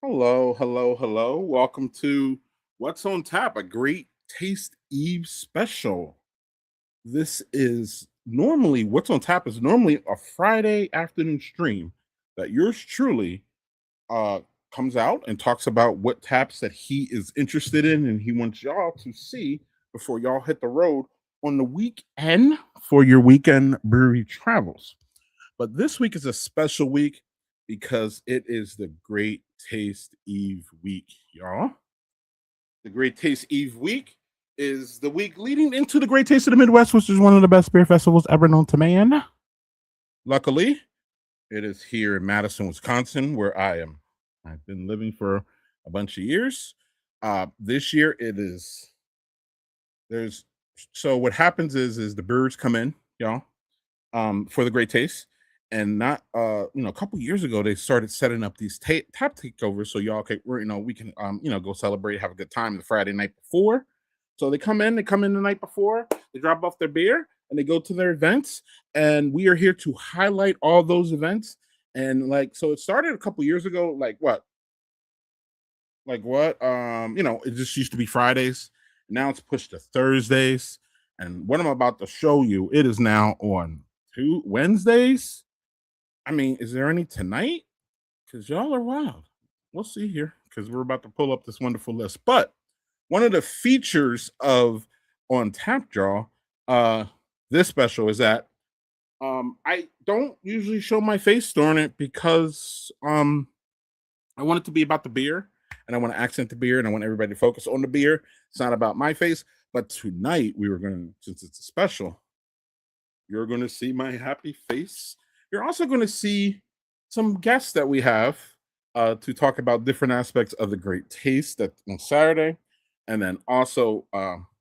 Hello, hello, hello. Welcome to What's on Tap, a great taste Eve special. This is normally What's on Tap is normally a Friday afternoon stream that yours truly uh comes out and talks about what taps that he is interested in and he wants y'all to see before y'all hit the road on the weekend for your weekend brewery travels. But this week is a special week because it is the Great Taste Eve week, y'all. The Great Taste Eve week is the week leading into the Great Taste of the Midwest, which is one of the best beer festivals ever known to man. Luckily, it is here in Madison, Wisconsin, where I am. I've been living for a bunch of years. This year, it is there's so what happens is the brewers come in, y'all, for the great taste. And not a couple years ago they started setting up these tap takeovers so y'all can we can go celebrate, have a good time the Friday night before. So they come in the night before, they drop off their beer and they go to their events, and we are here to highlight all those events. And like so it started a couple years ago, like what it just used to be Fridays. Now it's pushed to Thursdays, and what I'm about to show you, it is now on two Wednesdays. I mean, is there any tonight? Because y'all are wild. We'll see here because we're about to pull up this wonderful list. But one of the features of on Tap Draw, uh, this special is that I don't usually show my face during it because I want it to be about the beer, and I want to accent the beer, and I want everybody to focus on the beer. It's not about my face. But tonight we were going to, since it's a special, you're going to see my happy face. You're also going to see some guests that we have to talk about different aspects of the great taste that on Saturday. And then also,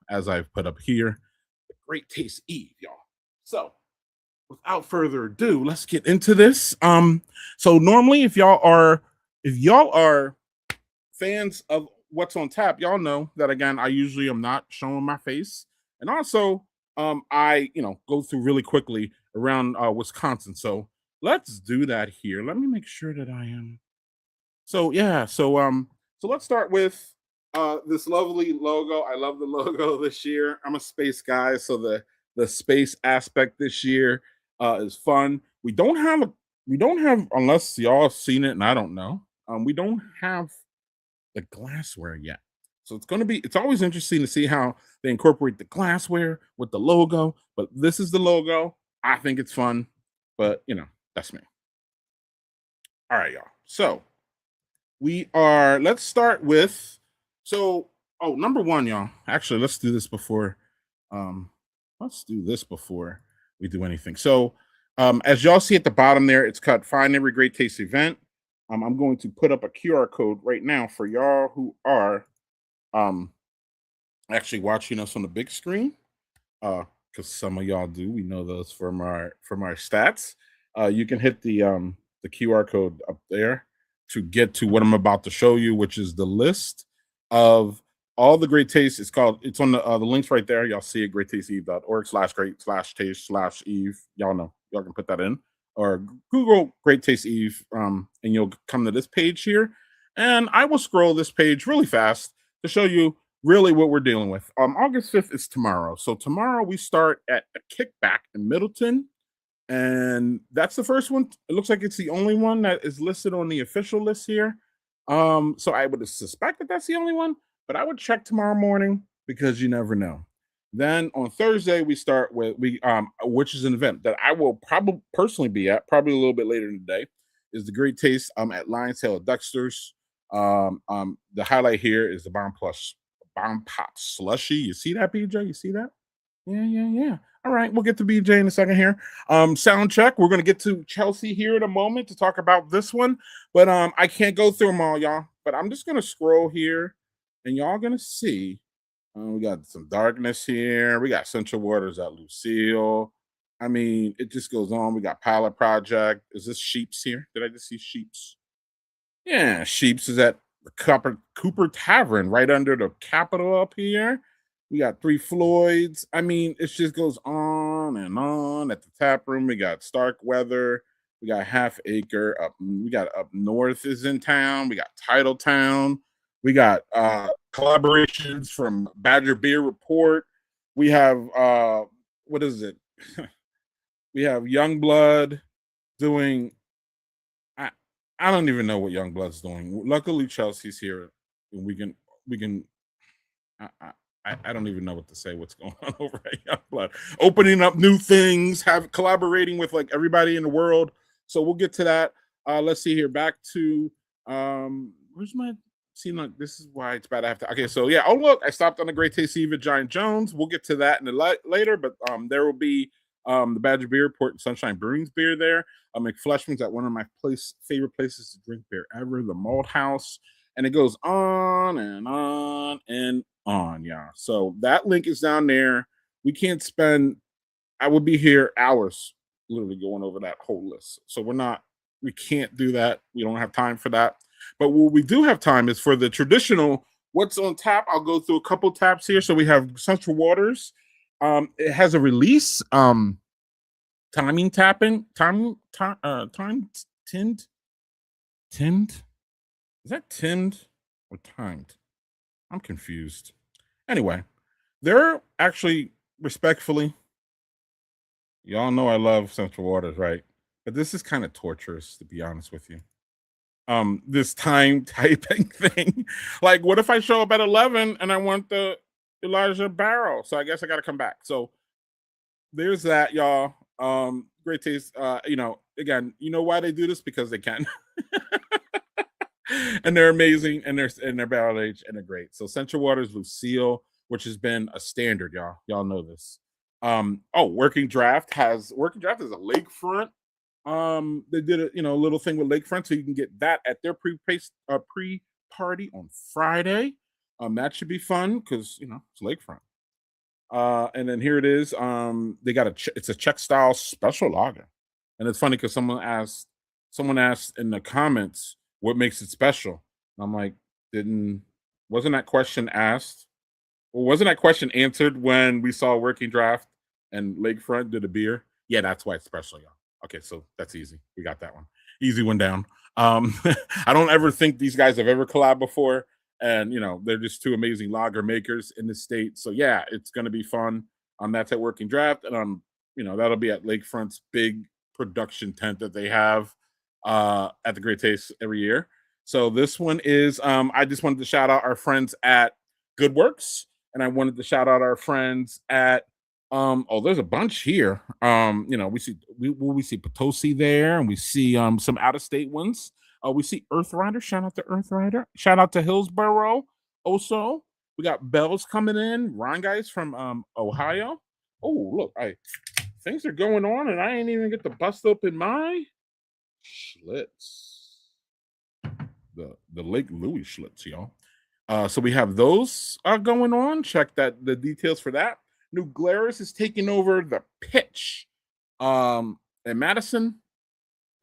as I've put up here, the Great Taste Eve, y'all. So without further ado, let's get into this. So normally if y'all are fans of what's on tap, y'all know that again, I usually am not showing my face. And also, I go through really quickly around Wisconsin. So let's do that here. Let me make sure that I am. So yeah, so let's start with this lovely logo. I love the logo this year. I'm a space guy, so the space aspect this year is fun. We don't have unless y'all have seen it and I don't know. We don't have the glassware yet. So it's always interesting to see how they incorporate the glassware with the logo. But this is the logo. I think it's fun, but that's me. All right, y'all. So let's start with, so, oh, number one, y'all. Actually, um, let's do this before we do anything. So, as y'all see at the bottom there, it's cut Find Every Great Taste Event. I'm going to put up a QR code right now for y'all who are um actually watching us on the big screen, because some of y'all do, we know those from our stats. You can hit the QR code up there to get to what I'm about to show you, which is the list of all the great tastes. It's on the links right there. Y'all see it, greattasteeve.org/great/taste/eve. Y'all know, y'all can put that in, or Google Great Taste Eve, and you'll come to this page here. And I will scroll this page really fast to show you really what we're dealing with. August 5th is tomorrow. So tomorrow we start at a kickback in Middleton. And that's the first one. It looks like it's the only one that is listed on the official list here. So I would suspect that that's the only one, but I would check tomorrow morning because you never know. Then on Thursday we start with which is an event that I will probably personally be at, probably a little bit later in the day, is the Great Taste at Lions Tail at Dexter's. The highlight here is the Bomb Pop Slushy. You see that, BJ? You see that? Yeah, yeah, yeah. All right, we'll get to BJ in a second here. Sound check. We're gonna get to Chelsea here in a moment to talk about this one, but I can't go through them all, y'all. But I'm just gonna scroll here, and y'all gonna see. We got some darkness here. We got Central Waters at Lucille. I mean, it just goes on. We got Pilot Project. Is this Sheeps here? Did I just see Sheeps? Yeah, Sheeps is at the Cooper Tavern right under the Capitol up here. We got Three Floyds. I mean, it just goes on and on at the tap room. We got Stark Weather. We got Half Acre up. We got Up North is in town. We got Titletown. We got collaborations from Badger Beer Report. We have what is it? We have Youngblood doing. I I don't even know what Youngblood's doing. Luckily, Chelsea's here, and we can I don't even know what to say. What's going on over at Youngblood? Opening up new things, have collaborating with like everybody in the world. So we'll get to that. Let's see here. Back to where's my see like this is why it's bad. I have to okay, so yeah. Oh look, I stopped on the Great Taste Eve at Giant Jones. We'll get to that in the later, but there will be the Badger Beer Port and Sunshine Brewing's beer there. McFleshman's at one of my favorite places to drink beer ever, the Malt House, and it goes on and on and on, yeah. So that link is down there. We can't spend. I would be here hours, literally going over that whole list. So we're not. We can't do that. We don't have time for that. But what we do have time is for the traditional. What's on tap? I'll go through a couple taps here. So we have Central Waters. It has a release. Timing tapping. Time tinned. Tinned. Is that tinned or timed? I'm confused. Anyway, they're actually respectfully, y'all know I love Central Waters, right? But this is kind of torturous, to be honest with you. This time typing thing. Like, what if I show up at 11 and I want the Elijah barrel? So I guess I got to come back. So there's that, y'all. Great taste. Again, you know why they do this? Because they can. And they're amazing, and they're barrel aged, and they're great. So Central Waters Lucille, which has been a standard, y'all. Y'all know this. Working Draft is a lakefront. They did a little thing with lakefront, so you can get that at their pre party on Friday. That should be fun because it's lakefront. And then here it is. They got it's a Czech style special lager, and it's funny because someone asked in the comments what makes it special. And I'm like, didn't wasn't that question asked? Well, wasn't that question answered when we saw Working Draft and Lakefront did a beer? Yeah, that's why it's special, y'all. Okay, so that's easy. We got that one. Easy one down. I don't ever think these guys have ever collabed before, and they're just two amazing lager makers in the state. So yeah, it's gonna be fun. That's at Working Draft, and that'll be at Lakefront's big production tent that they have at the Great Taste every year. So this one is I just wanted to shout out our friends at Good Works, and I wanted to shout out our friends at there's a bunch here. We see Potosi there, and we see some out of state ones. We see Earth Rider. Shout out to Earth Rider. Shout out to Hillsboro. Also, we got Bells coming in. Ron guys from Ohio. Oh, look, things are going on, and I ain't even get to bust open my Schlitz. The Lake Louis Schlitz, y'all. So we have those going on. Check the details for that. New Glarus is taking over the pitch at Madison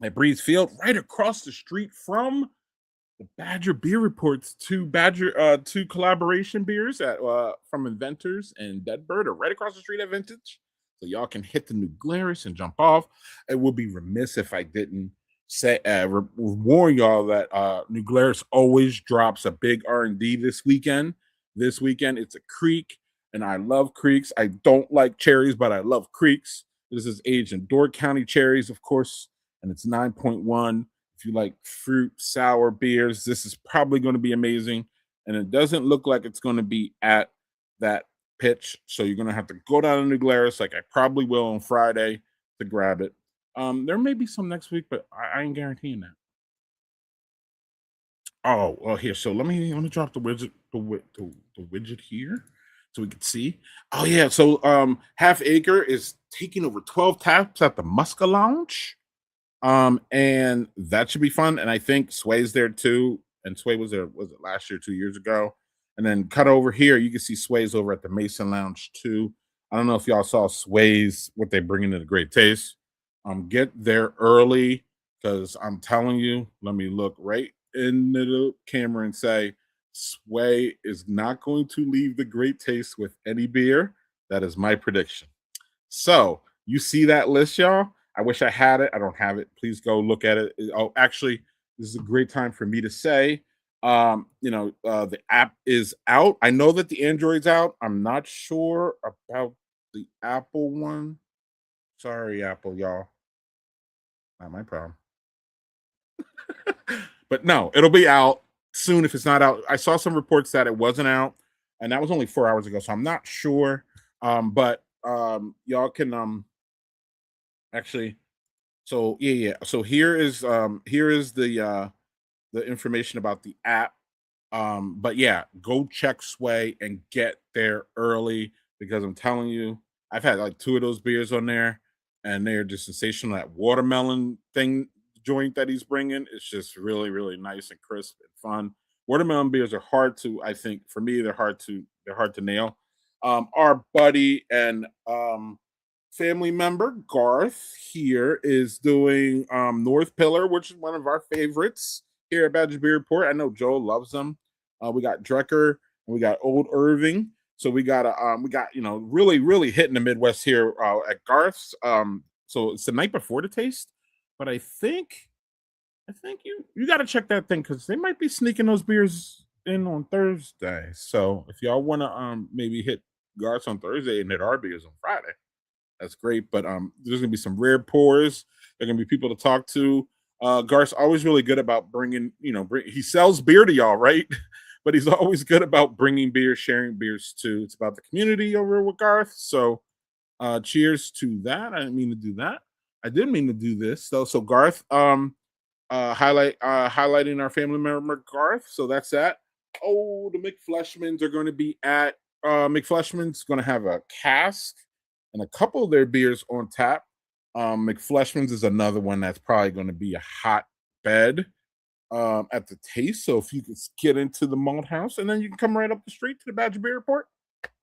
at Breeze Field, right across the street from the Badger Beer Reports. Two collaboration beers at from Inventors and Deadbird are right across the street at Vintage. So y'all can hit the New Glarus and jump off. It would be remiss if I didn't say warn y'all that New Glarus always drops a big R&D this weekend. This weekend it's a creek, and I love creeks. I don't like cherries, but I love creeks. This is aged in Door County cherries, of course, and it's 9.1. If you like fruit sour beers, this is probably going to be amazing. And it doesn't look like it's going to be at that pitch, so you're going to have to go down to New Glarus, like I probably will on Friday, to grab it. There may be some next week, but I ain't guaranteeing that. Oh, well, here. So let me drop the widget here, so we can see. Oh yeah. So Half Acre is taking over 12 taps at the Muska Lounge. And that should be fun. And I think Sway's there too. And Sway was there, was it last year, 2 years ago? And then cut over here, you can see Sway's over at the Mason Lounge too. I don't know if y'all saw Sway's, what they bring into the Great Taste. Get there early, because I'm telling you, let me look right into the camera and say, Sway is not going to leave the Great Taste with any beer. That is my prediction. So you see that list, y'all. I wish I had it. I don't have it. Please go look at it. Oh, actually, this is a great time for me to say, the app is out. I know that the Android's out. I'm not sure about the Apple one. Sorry, Apple, y'all. Not my problem. But no, it'll be out soon if it's not out. I saw some reports that it wasn't out, and that was only 4 hours ago, so I'm not sure. But y'all can actually. So yeah. So here is the information about the app. But yeah, go check Sway and get there early because I'm telling you, I've had like two of those beers on there, and they're just sensational. That watermelon thing joint that he's bringing is just really, really nice and crisp and fun. Watermelon beers are hard to, I think, for me, they're hard to nail. Our buddy and family member Garth here is doing North Pillar, which is one of our favorites here at Badger Beer Report. I know Joe loves them. We got Drecker and we got Old Irving. So we got really really hitting the Midwest here at Garth's. So it's the night before the taste, but I think you got to check that thing because they might be sneaking those beers in on Thursday. So if y'all want to maybe hit Garth's on Thursday and hit our beers on Friday, that's great. But there's gonna be some rare pours. There are gonna be people to talk to. Garth's always really good about he sells beer to y'all, right? But he's always good about bringing beer, sharing beers too. It's about the community over with Garth. So cheers to that. I didn't mean to do that. I did mean to do this though. So Garth, highlighting our family member Garth. So that's that. Oh, the McFleshmans are going to be at McFleshman's going to have a cask and a couple of their beers on tap. McFleshman's is another one that's probably going to be a hot bed at the taste. So if you could get into the malt house, and then you can come right up the street to the Badger Beer Report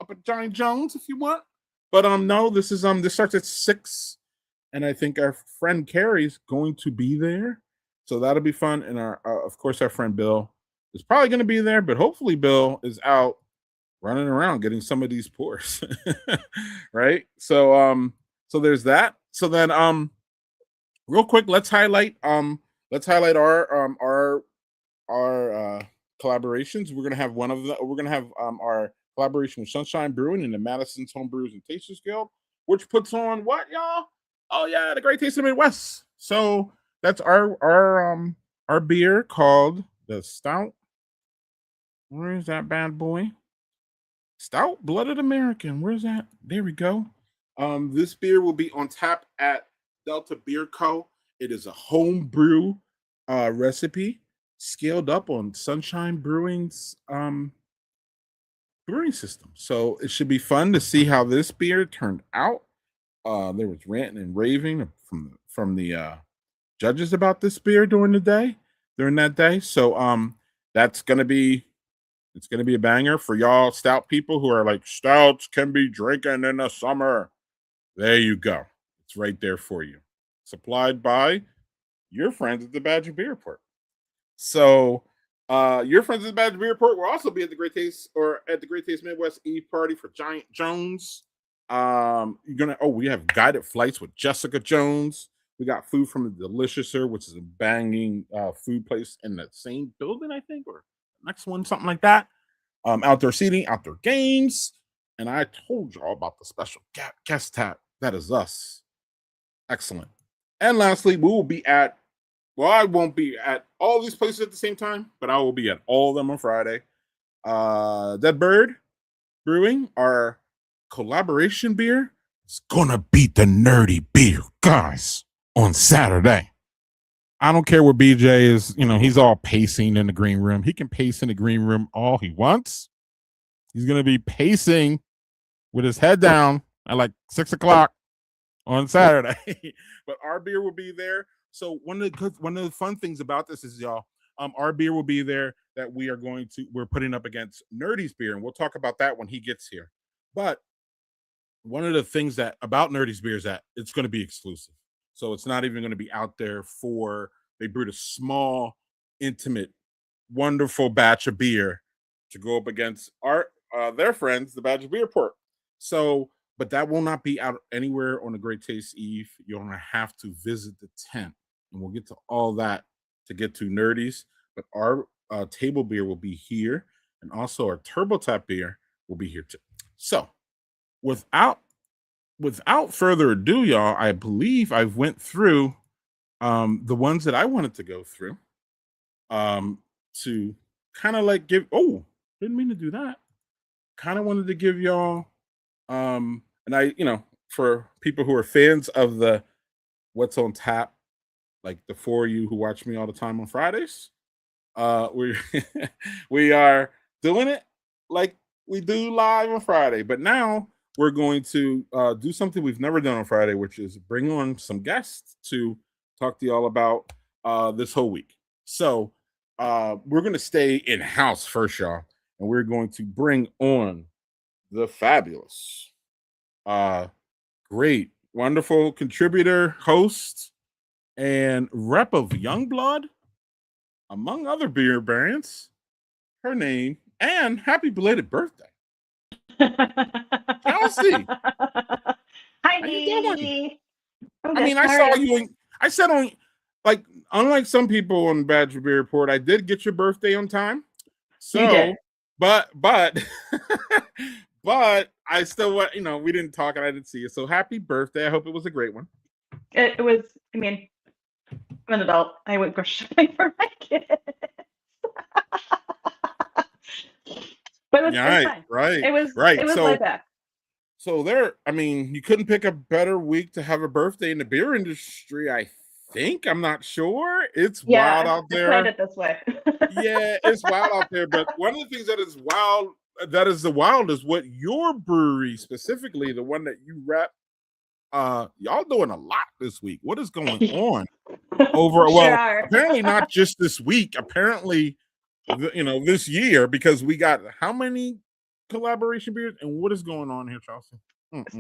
up at Johnny Jones if you want. But no, this starts at 6, and I think our friend Carrie's going to be there, so that'll be fun. And our of course our friend Bill is probably going to be there, but hopefully Bill is out running around getting some of these pours. Right? So there's that. So then real quick, let's highlight our collaborations. We're gonna have our collaboration with Sunshine Brewing and the Madison's Home Brews and Tasters Guild, which puts on what, y'all? Oh yeah, the Great Taste of the Midwest. So that's our beer called the Stout. Where is that bad boy? Stout Blooded American. Where's that? There we go. This beer will be on tap at Delta Beer Co. It is a home brew recipe scaled up on Sunshine Brewing's brewing system. So it should be fun to see how this beer turned out. There was ranting and raving from the judges about this beer during that day. So that's gonna be it's gonna be a banger for y'all stout people who are like stouts can be drinking in the summer. There you go. It's right there for you. Supplied by your friends at the Badger Beer Report. So, your friends at the Badger Beer Report will also be at the Great Taste or at the Great Taste Midwest Eve Party for Giant Jones. We have guided flights with Jessica Jones. We got food from the Deliciouser, which is a banging food place in the same building, I think, or next one, something like that. Outdoor seating, outdoor games, and I told y'all about the special guest tap. That is us. Excellent. And lastly, we will be at I won't be at all these places at the same time, but I will be at all of them on Friday. Dead Bird Brewing, our collaboration beer, is gonna beat the nerdy beer, guys, on Saturday. I don't care what BJ is, he's all pacing in the green room. He can pace in the green room all he wants. He's gonna be pacing with his head down at like 6 o'clock on Saturday. But our beer will be there. So one of the fun things about this is, y'all, our beer will be there that we're putting up against Nerdy's beer, and we'll talk about that when he gets here. But one of the things that about Nerdy's beer is that it's going to be exclusive. So it's not even going to be out there they brewed a small, intimate, wonderful batch of beer to go up against their friends, the Badger Beer Report. So but that will not be out anywhere on the Great Taste Eve. You're gonna have to visit the tent, and we'll get to all that to get to nerdies. But our table beer will be here, and also our Turbo Tap beer will be here too. So, without further ado, y'all, I believe I've went through the ones that I wanted to go through to kind of like give. Oh, didn't mean to do that. Kind of wanted to give y'all and I, for people who are fans of the what's on tap, like the four of you who watch me all the time on Fridays, we we are doing it like we do live on Friday. But now we're going to do something we've never done on Friday, which is bring on some guests to talk to y'all about this whole week. So we're going to stay in house first, y'all, and we're going to bring on the fabulous, great, wonderful contributor, host, and rep of Youngblood, among other beer brands. Her name, and happy belated birthday, Chelsea. How you doing? Hi. I'm I good. mean, I How are saw you? you. I said on, like, unlike some people on Badger Beer Report, I did get your birthday on time. You did. So, but, but I still want, we didn't talk and I didn't see you. So happy birthday. I hope it was a great one. It was, I mean, I'm an adult. I went grocery shopping for my kids. But it was Yeah, fine. right. It was laid back. So I mean, you couldn't pick a better week to have a birthday in the beer industry, I think. I'm not sure. It's wild out I planned there. it this way. Yeah, it's wild out there. But one of the things that is wild, that is the wild, is what your brewery, specifically the one that you rep, y'all doing a lot this week. What is going on over? Sure Well, are. apparently not just this week. Apparently, this year, because we got how many collaboration beers, and what is going on here, Chelsea?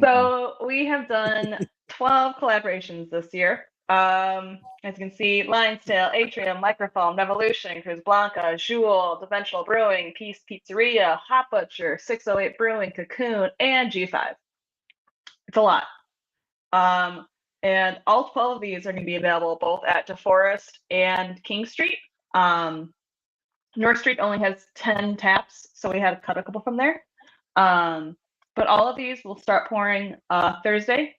So we have done 12 collaborations this year. As you can see, Lion's Tail, Atrium, Microphone, Revolution, Cruz Blanca, Jewel, Dimensional Brewing, Peace Pizzeria, Hot Butcher, 608 Brewing, Cocoon, and G5. It's a lot. And all 12 of these are going to be available both at DeForest and King Street. North Street only has 10 taps, so we had to cut a couple from there. But all of these will start pouring Thursday,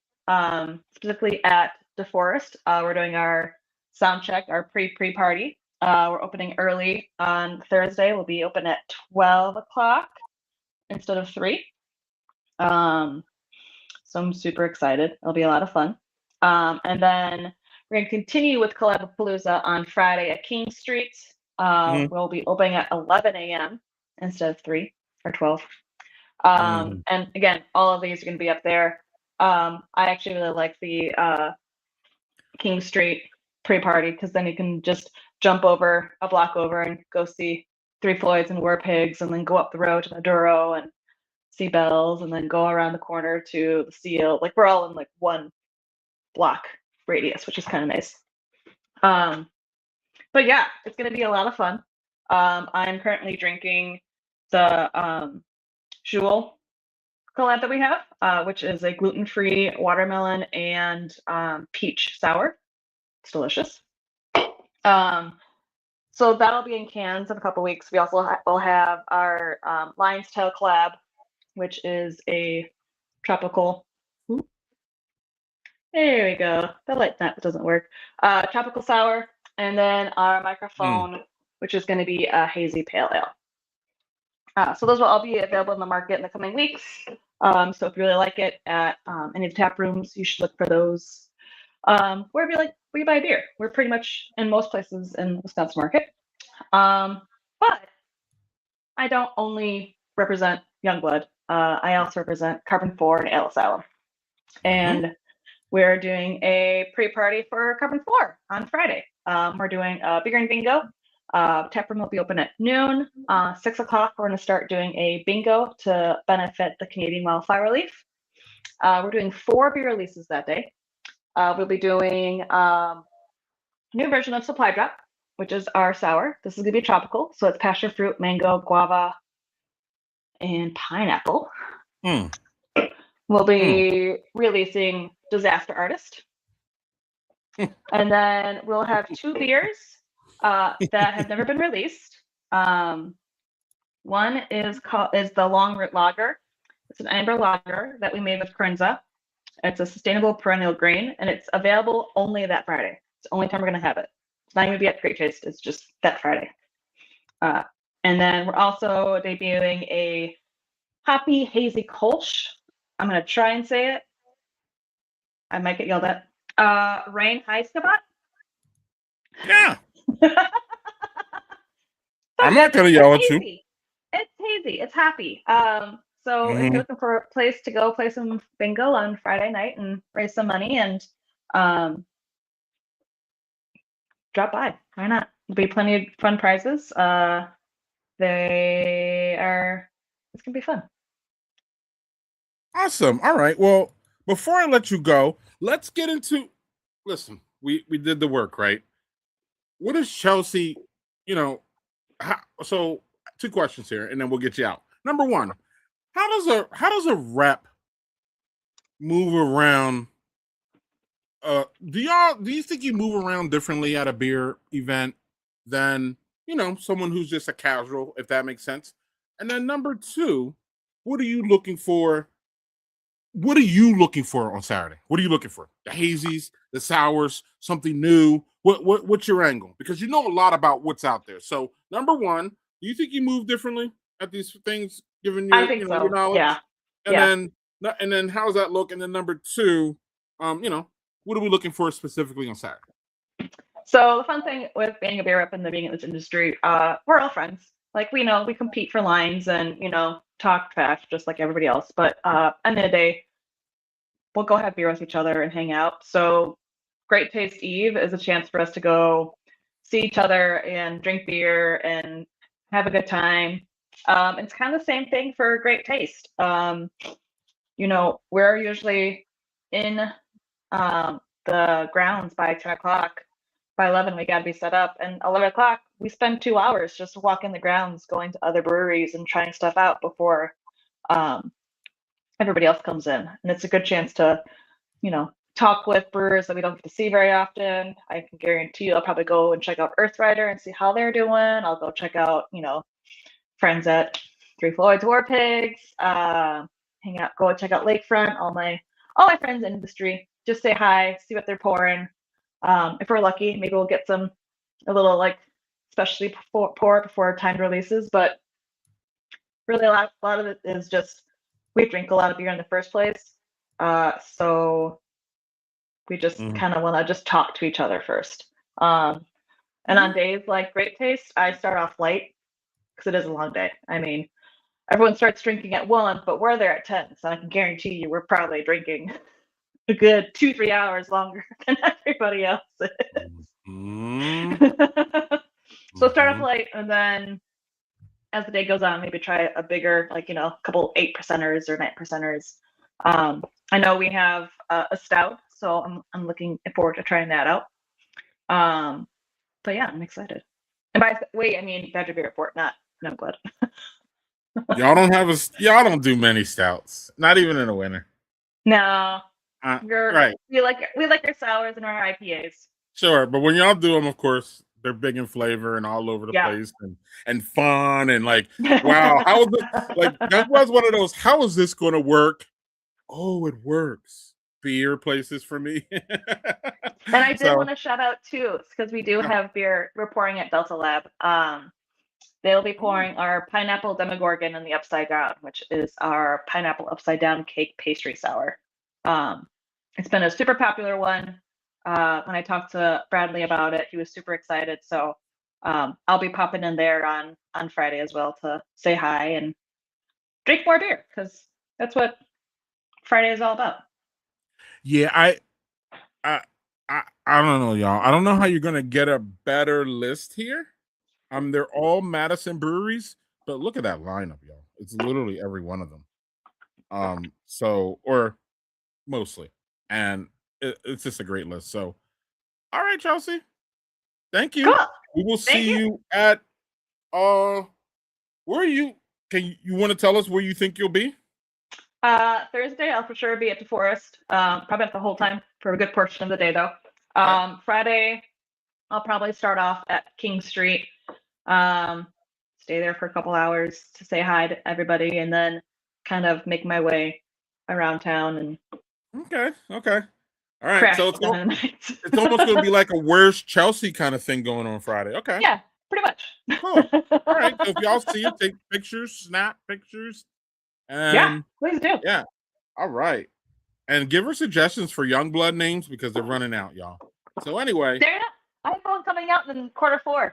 specifically at DeForest. We're doing our sound check, our pre-party. We're opening early on Thursday. We'll be open at 12 o'clock instead of 3. So I'm super excited. It'll be a lot of fun. And then we're going to continue with Collabapalooza on Friday at King Street. We'll be opening at 11 a.m. instead of 3 or 12. And again, all of these are going to be up there. I actually really like the King Street pre-party because then you can just jump over a block over and go see Three Floyds and War Pigs, and then go up the road to Maduro and see Bells, and then go around the corner to the Seal. Like, we're all in like one block radius, which is kind of nice. But yeah, it's going to be a lot of fun. I'm currently drinking the Jewel collab that we have, which is a gluten-free watermelon and peach sour. It's delicious. So that'll be in cans in a couple weeks. We also will have our Lion's Tail collab, which is a tropical. There we go. The light snap doesn't work. Tropical sour, and then our Microphone, which is going to be a hazy pale ale. So those will all be available in the market in the coming weeks. So if you really like it at any of the tap rooms, you should look for those. Wherever you buy beer, we're pretty much in most places in the Wisconsin market. But I don't only represent Youngblood. I also represent Carbon 4 and Ale Asylum. And we're doing a pre-party for Carbon 4 on Friday. We're doing a beer and bingo. Tap room will be open at noon. 6 o'clock, we're going to start doing a bingo to benefit the Canadian Wildfire Relief. We're doing 4 beer releases that day. We'll be doing a new version of Supply Drop, which is our sour. This is going to be tropical, so it's passion fruit, mango, guava, and pineapple. We'll be releasing Disaster Artist. And then we'll have 2 beers that have never been released. One is the Long Root Lager. It's an amber lager that we made with Kernza. It's a sustainable perennial grain, and it's available only that Friday. It's the only time we're going to have it. It's not going to be at Great Taste. It's just that Friday. And then we're also debuting a hoppy hazy Kolsch. I'm going to try and say it. I might get yelled at. Rain Heiskabat. Yeah. I'm not going to yell at you. It's hazy. It's happy. So if you're looking for a place to go play some bingo on Friday night and raise some money and drop by. Why not? There'll be plenty of fun prizes. It's gonna be fun. Awesome. All right. Well, before I let you go, let's get into listen, we did the work, right? What is Chelsea, so 2 questions here and then we'll get you out. Number 1, how does a rep move around? Do you think you move around differently at a beer event than someone who's just a casual, if that makes sense? And then number 2, what are you looking for? What are you looking for on Saturday? What are you looking for? The hazies, the sours, something new? What's your angle? Because you know a lot about what's out there. So number 1, do you think you move differently at these things, given your, I think so. your knowledge? Yeah. And then how does that look? And then number 2, what are we looking for specifically on Saturday? So the fun thing with being a beer rep and being in this industry, we're all friends. Like we compete for lines and talk trash just like everybody else. But end of the day, we'll go have beer with each other and hang out. So Great Taste Eve is a chance for us to go see each other and drink beer and have a good time. It's kind of the same thing for Great Taste. We're usually in the grounds by 10 o'clock. By 11, we got to be set up. And 11 o'clock, we spend 2 hours just walking the grounds, going to other breweries and trying stuff out before everybody else comes in. And it's a good chance to, talk with brewers that we don't get to see very often. I can guarantee you I'll probably go and check out Earthrider and see how they're doing. I'll go check out, friends at Three Floyds War Pigs, hang out, go and check out Lakefront, all my friends in industry, just say hi, see what they're pouring. If we're lucky, maybe we'll get a little especially pour before timed releases. But really, a lot of it is just we drink a lot of beer in the first place, so we just kind of want to just talk to each other first. And on days like Great Taste, I start off light because it is a long day. I mean, everyone starts drinking at 1, but we're there at 10, so I can guarantee you we're probably drinking a good 2-3 hours longer than everybody else is. So start off light, and then as the day goes on, maybe try a bigger, a couple 8%ers or 9%ers. I know we have a stout, so I'm looking forward to trying that out. But yeah, I'm excited. And by the way, I mean Badger Beer Report, not Blood. Y'all don't do many stouts, not even in the winter. No. Right. We like our sours and our IPAs. Sure, but when y'all do them, of course, they're big in flavor and all over the place and fun and wow, how is this? That was one of those. How is this going to work? Oh, it works. Beer places for me. And I did want to shout out too, because we do have beer. We're pouring at Delta Lab. They'll be pouring our pineapple Demogorgon in the Upside Down, which is our pineapple upside down cake pastry sour. It's been a super popular one. When I talked to Bradley about it, he was super excited. So I'll be popping in there on Friday as well to say hi and drink more beer, because that's what Friday is all about. Yeah, I don't know, y'all. I don't know how you're gonna get a better list here. They're all Madison breweries, but look at that lineup, y'all. It's literally every one of them. Or mostly, and it's just a great list. So, all right, Chelsea, thank you. Cool. We will see you at where are you? You want to tell us where you think you'll be? Thursday, I'll for sure be at the forest. Probably not the whole time for a good portion of the day, though. Friday, I'll probably start off at King Street. Stay there for a couple hours to say hi to everybody, and then kind of make my way around town and Okay. All right. crash So at the end of the night. it's almost going to be like a Where's Chelsea kind of thing going on Friday. Okay. Yeah, pretty much. Cool. All right. So if y'all see it, take pictures, snap pictures, Yeah, and please do. yeah. All right. And give her suggestions for young blood names because they're running out, y'all. So anyway, I have one coming out in Q4.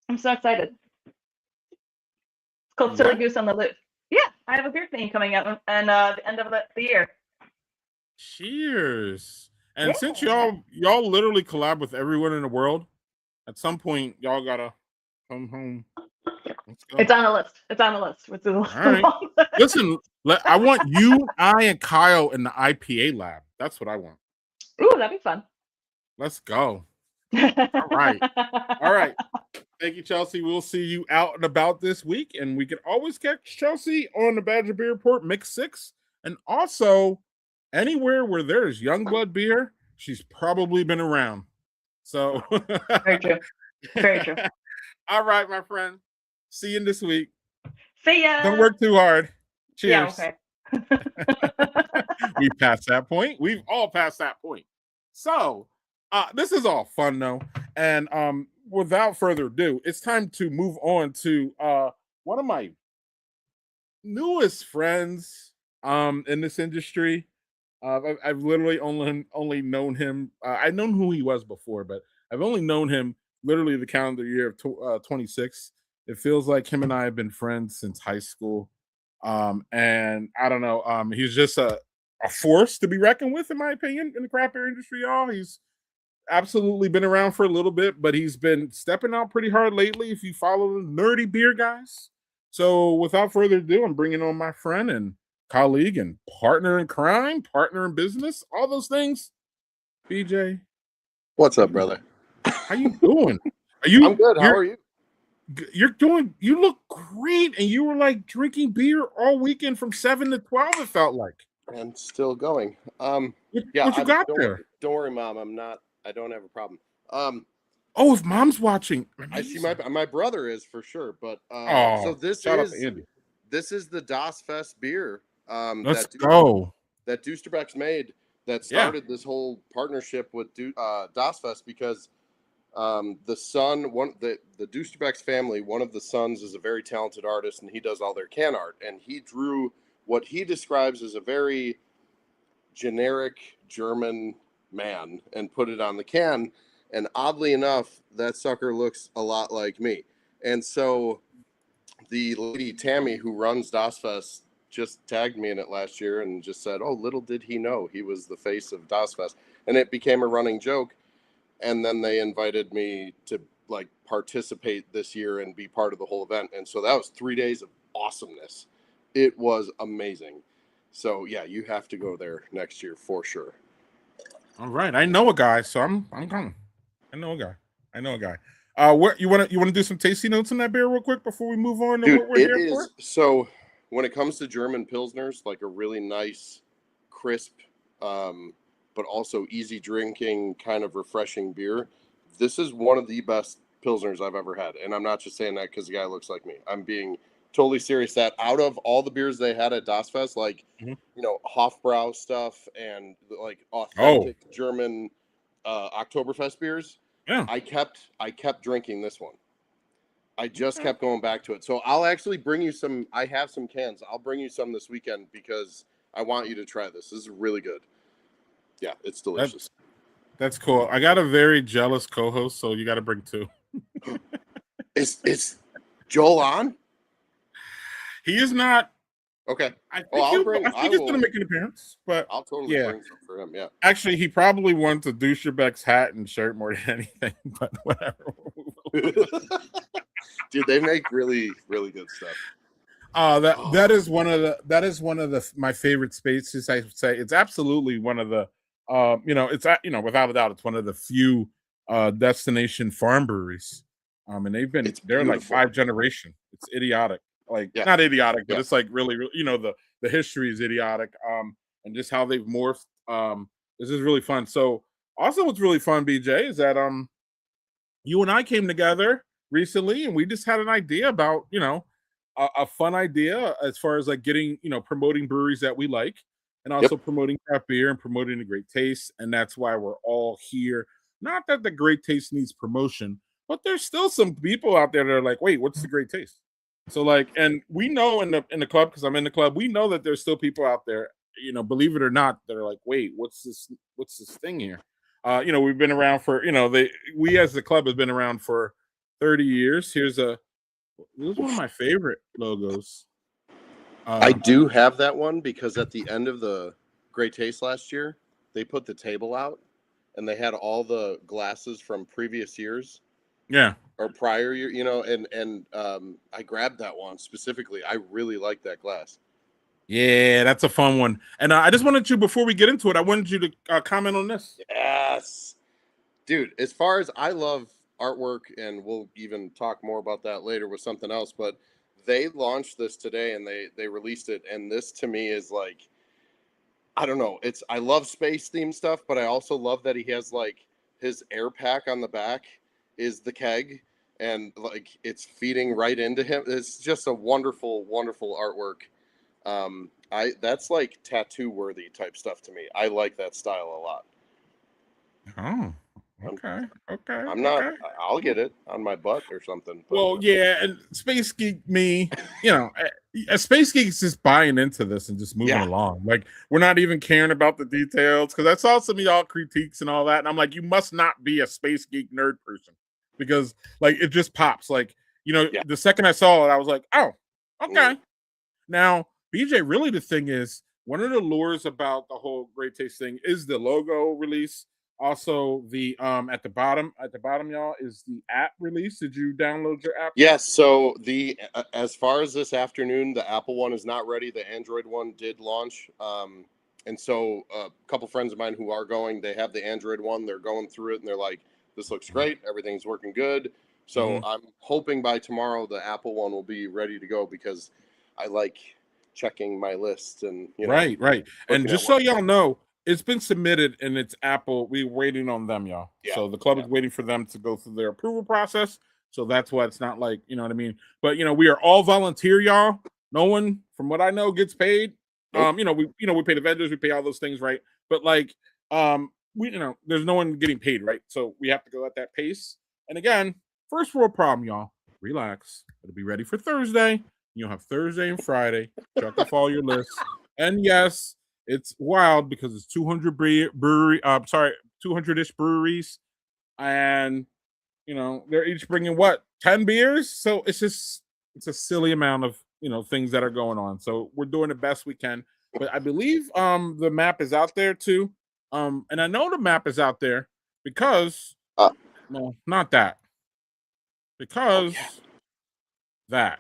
I'm so excited. It's called Silly Goose on the Loose. Yeah, I have a beer theme coming out and the end of the year. Cheers. And since y'all literally collab with everyone in the world, at some point y'all gotta come home. Let's go. It's on the list. All right. Listen, I want you, I, and Kyle in the IPA lab. That's what I want. Ooh, that'd be fun. Let's go. All right. Thank you, Chelsea. We'll see you out and about this week. And we can always catch Chelsea on the Badger Beer Report Mix 6. And also, anywhere where there's Youngblood beer, she's probably been around. So, very true. Very true. All right, my friend. See you this week. See ya. Don't work too hard. Cheers. Yeah, okay. We passed that point. We've all passed that point. So, this is all fun though. And without further ado, it's time to move on to one of my newest friends in this industry. I've literally only known him. I've known who he was before, but I've only known him literally the calendar year of 26. It feels like him and I have been friends since high school. And I don't know. He's just a force to be reckoned with, in my opinion, in the craft beer industry, y'all. He's absolutely been around for a little bit, but he's been stepping out pretty hard lately if you follow the nerdy beer guys. So without further ado, I'm bringing on my friend and colleague and partner in crime, partner in business, all those things. BJ. What's up, brother? How you doing? I'm good. How are you? You look great, and you were like drinking beer all weekend from 7 to 12, it felt like. And still going. What you got there? Don't worry, Mom. I don't have a problem. Oh, if Mom's watching. I see my brother is for sure, but so this is the Das Fest beer. Let's go. That Dusterbeck's made that started this whole partnership with Das Fest because the son, the Dusterbeck's family, one of the sons is a very talented artist and he does all their can art, and he drew what he describes as a very generic German man and put it on the can. And oddly enough, that sucker looks a lot like me. And so the lady Tammy, who runs Das Fest, just tagged me in it last year and just said, oh, little did he know he was the face of Das Fest. And it became a running joke. And then they invited me to like participate this year and be part of the whole event. And so that was 3 days of awesomeness. It was amazing. So yeah, you have to go there next year for sure. All right. I know a guy, so I'm coming. I know a guy. What you want to do some tasty notes on that beer real quick before we move on to what we're here for? So when it comes to German Pilsners, like a really nice, crisp, but also easy drinking, kind of refreshing beer, this is one of the best Pilsners I've ever had. And I'm not just saying that because the guy looks like me. I'm being totally serious that out of all the beers they had at Das Fest, like, Hofbrau stuff and like authentic German Oktoberfest beers, I kept drinking this one. I just kept going back to it. So I'll actually bring you some. I have some cans. I'll bring you some this weekend because I want you to try this. This is really good. Yeah, it's delicious. That's cool. I got a very jealous co-host, so you got to bring two. Is Joel on? He is not. Okay. I think he's going to make an appearance, but I'll totally bring some for him. Yeah. Actually, he probably wants a Douchebeck's hat and shirt more than anything, but whatever. Dude, they make really, really good stuff. That is one of my favorite spaces. I would say it's absolutely one of the without a doubt, it's one of the few destination farm breweries. And they're like 5 generation. It's idiotic. like not idiotic, but it's like really, you know, the history is idiotic. And just how they've morphed. This is really fun. So also what's really fun, BJ, is that you and I came together recently and we just had an idea about, you know, a fun idea as far as like getting, you know, promoting breweries that we like and also promoting craft beer and promoting the great taste. And that's why we're all here. Not that the great taste needs promotion, but there's still some people out there that are like, wait, what's the great taste? So like, and we know in the club, because I'm in the club, we know that there's still people out there, you know, believe it or not, that are like, wait, what's this thing here? You know, we've been around for, you know, we as the club has been around for 30 years. This is one of my favorite logos. I do have that one because at the end of the Great Taste last year, they put the table out and they had all the glasses from previous years. Yeah. Or prior year, you know, and I grabbed that one specifically. I really like that glass. Yeah, that's a fun one. And I just wanted you, before we get into it, I wanted you to comment on this. Yes. Dude, as far as I love artwork, and we'll even talk more about that later with something else, but they launched this today and they released it, and this to me is like, I don't know, I love space themed stuff, but I also love that he has like his air pack on the back is the keg, and like it's feeding right into him. It's just a wonderful, wonderful artwork. That's like tattoo worthy type stuff to me. I like that style a lot. Oh, okay. I'm not. I'll get it on my butt or something. But, well, yeah, and Space Geek me, you know, a Space Geek is just buying into this and just moving along. Like we're not even caring about the details, because I saw some of y'all critiques and all that, and I'm like, you must not be a Space Geek nerd person, because like it just pops. Like, you know, the second I saw it, I was like, oh, okay. Now, BJ, really the thing is, one of the lures about the whole Great Taste thing is the logo release. Also, the at the bottom, y'all, is the app release. Did you download your app? Yes. So the as far as this afternoon, the Apple one is not ready. The Android one did launch. And so a couple friends of mine who are going, they have the Android one. They're going through it and they're like, this looks great. Everything's working good. So I'm hoping by tomorrow the Apple one will be ready to go, because I like checking my list and, you know. Right. And just so y'all know, it's been submitted and it's Apple. We're waiting on them, y'all. Yeah. So the club is waiting for them to go through their approval process. So that's why it's not like, you know what I mean? But, you know, we are all volunteer, y'all. No one, from what I know, gets paid. Nope. We pay the vendors, we pay all those things, right? But like, there's no one getting paid, right? So we have to go at that pace. And again, first world problem, y'all. Relax. It'll be ready for Thursday. You'll have Thursday and Friday. Check off all your lists. And yes, it's wild because it's 200-ish breweries, and you know they're each bringing 10 beers. So it's a silly amount of things that are going on. So we're doing the best we can. But I believe the map is out there too, and I know the map is out there because no, not that, because that.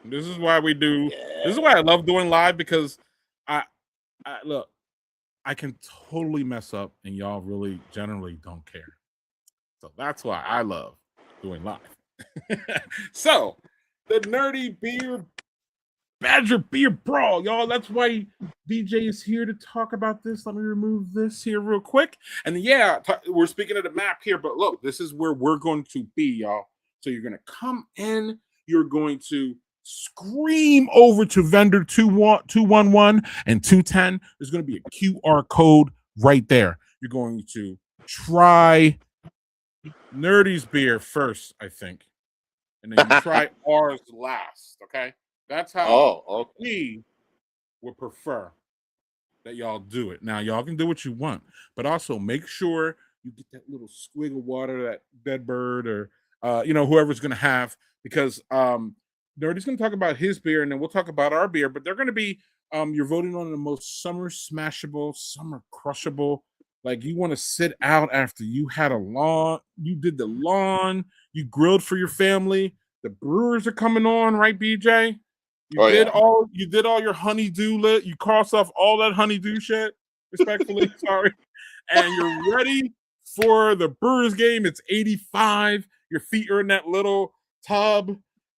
This is why we do. This is why I love doing live, because look, I can totally mess up, and y'all really generally don't care. So that's why I love doing live. So the Nerdy Beer Badger Beer Brawl, y'all. That's why DJ is here to talk about this. Let me remove this here real quick. And we're speaking of the map here, but look, this is where we're going to be, y'all. So you're going to come in. You're going to scream over to vendor 211 and 210. There's going to be a QR code right there. You're going to try Nerdy's beer first, I think, and then you try ours last. Okay, that's how we would prefer that y'all do it. Now, y'all can do what you want, but also make sure you get that little squig of water, that dead bird, or whoever's going to have, because Nerdy's going to talk about his beer, and then we'll talk about our beer. But they're going to be, you're voting on the most summer smashable, summer crushable. Like, you want to sit out after you had you did the lawn, you grilled for your family. The brewers are coming on, right, BJ? You did all your honeydew lit. You crossed off all that honeydew shit. Respectfully, sorry. And you're ready for the Brewers game. It's 85. Your feet are in that little tub.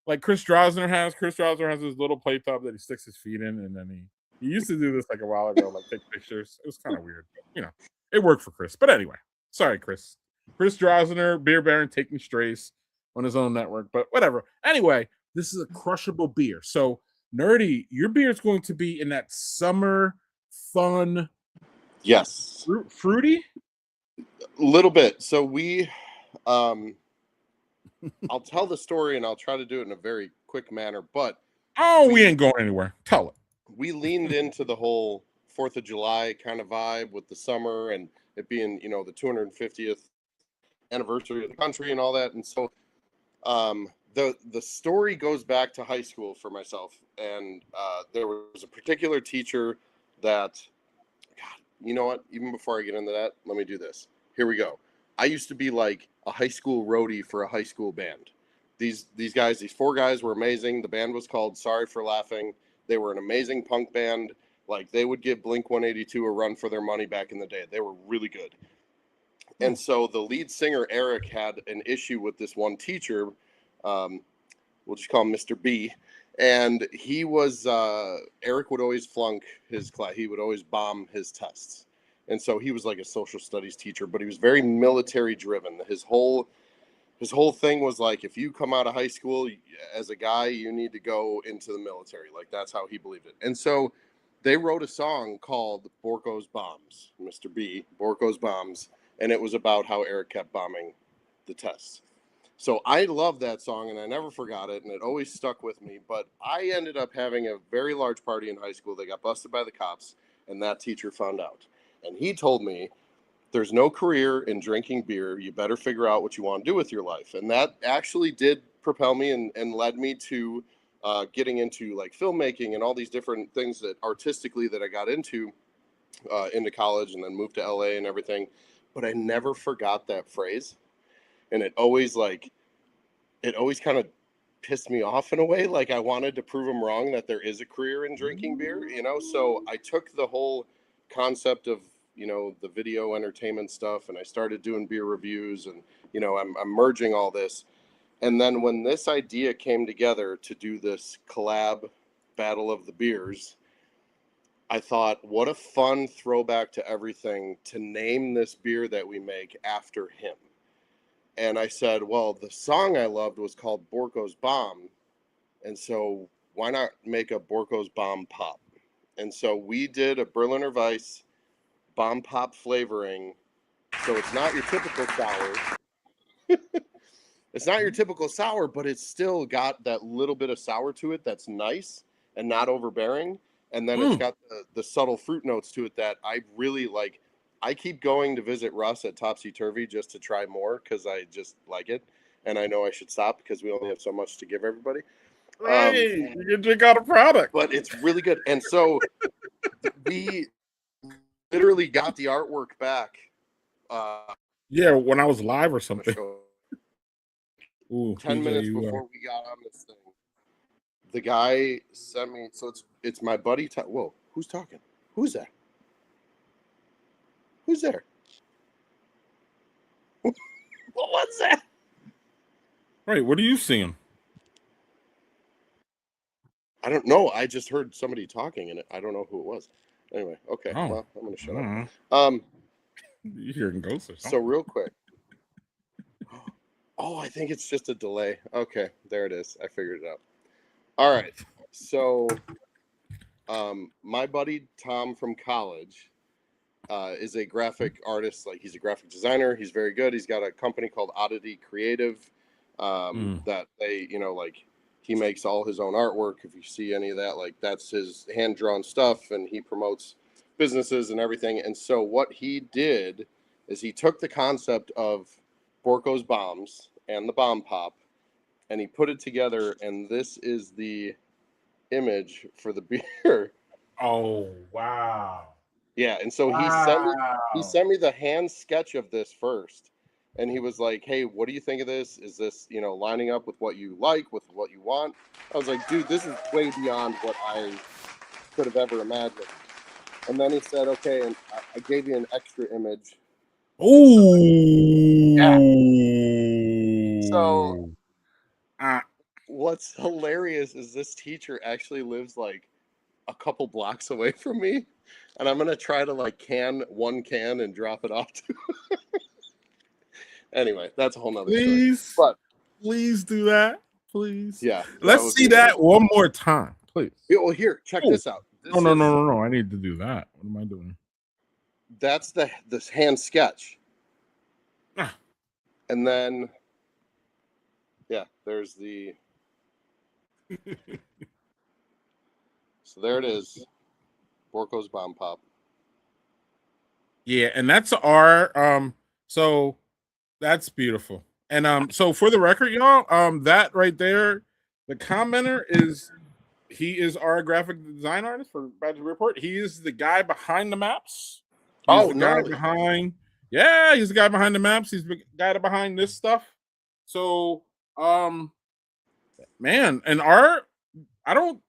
like Chris Drosner has. Chris Drosner has his little plate tub that he sticks his feet in, and then he used to do this like a while ago, like take pictures. It was kind of weird, but it worked for Chris. But anyway, sorry, Chris. Chris Drosner, beer baron, taking strays on his own network, but whatever. Anyway, this is a crushable beer. So, Nerdy, your beer is going to be in that summer fun. Yes. Fruity? A little bit. So we, I'll tell the story and I'll try to do it in a very quick manner, but. We ain't going anywhere. Tell it. We leaned into the whole 4th of July kind of vibe with the summer and it being, the 250th anniversary of the country and all that. And so the story goes back to high school for myself. And there was a particular teacher that, God, you know what? Even before I get into that, let me do this. Here we go. I used to be like a high school roadie for a high school band. These guys, these 4 guys were amazing. The band was called Sorry for Laughing. They were an amazing punk band. Like, they would give Blink-182 a run for their money back in the day. They were really good. And so the lead singer, Eric, had an issue with this one teacher. We'll just call him Mr. B. And he was, Eric would always flunk his class. He would always bomb his tests. And so he was like a social studies teacher, but he was very military driven. His whole thing was like, if you come out of high school as a guy, you need to go into the military. Like, that's how he believed it. And so they wrote a song called Borko's Bombs, Mr. B, Borko's Bombs. And it was about how Eric kept bombing the tests. So I love that song and I never forgot it. And it always stuck with me. But I ended up having a very large party in high school. They got busted by the cops and that teacher found out. And he told me, there's no career in drinking beer. You better figure out what you want to do with your life. And that actually did propel me and led me to getting into like filmmaking and all these different things that artistically that I got into college and then moved to LA and everything. But I never forgot that phrase. And it always kind of pissed me off in a way. Like, I wanted to prove him wrong that there is a career in drinking beer, So I took the whole concept of, the video entertainment stuff, and I started doing beer reviews, and, I'm merging all this. And then when this idea came together to do this collab Battle of the Beers, I thought, what a fun throwback to everything to name this beer that we make after him. And I said, well, the song I loved was called Borko's Bomb. And so why not make a Borko's Bomb Pop? And so we did a Berliner Weiss bomb pop flavoring. So it's not your typical sour. It's not your typical sour, but it's still got that little bit of sour to it that's nice and not overbearing. And then it's got the subtle fruit notes to it that I really like. I keep going to visit Russ at Topsy Turvy just to try more because I just like it. And I know I should stop because we only have so much to give everybody. Right. You can drink out of product. But it's really good. And so we literally got the artwork back. When I was live or something. 10 minutes before we got on this thing. The guy sent me, so it's my buddy. Whoa, who's talking? Who's that? Who's there? What was that? Right, what are you seeing? I don't know. I just heard somebody talking, and I don't know who it was. Anyway, okay. Oh. Well, I'm going to shut up. You're hearing ghosts or something. So real quick. Oh, I think it's just a delay. Okay, there it is. I figured it out. All right. So my buddy Tom from college is a graphic artist. Like, he's a graphic designer. He's very good. He's got a company called Oddity Creative that they, he makes all his own artwork. If you see any of that, like, that's his hand-drawn stuff, and he promotes businesses and everything. And so what he did is he took the concept of Borko's Bombs and the Bomb Pop, and he put it together, and this is the image for the beer. Oh, wow. Yeah, and so he sent me the hand sketch of this first. And he was like, hey, what do you think of this? Is this, lining up with what you like, with what you want? I was like, dude, this is way beyond what I could have ever imagined. And then he said, okay, and I gave you an extra image. Oh. Yeah. So what's hilarious is this teacher actually lives like a couple blocks away from me, and I'm gonna try to like can one can and drop it off to. Anyway, that's a whole nother story. But please do that. Please. yeah, Let's see that one more time, please. Well, here, check this out. No. I need to do that. What am I doing? That's this hand sketch. Ah. And then, yeah, there's the. So there it is. Borko's Bomb Pop. Yeah, and that's our so that's beautiful. And so for the record, y'all, that right there, the commenter he is our graphic design artist for Badger Report. He is the guy behind the maps. He's the guy behind. Yeah, he's the guy behind the maps. He's the guy behind this stuff. So, man, and I don't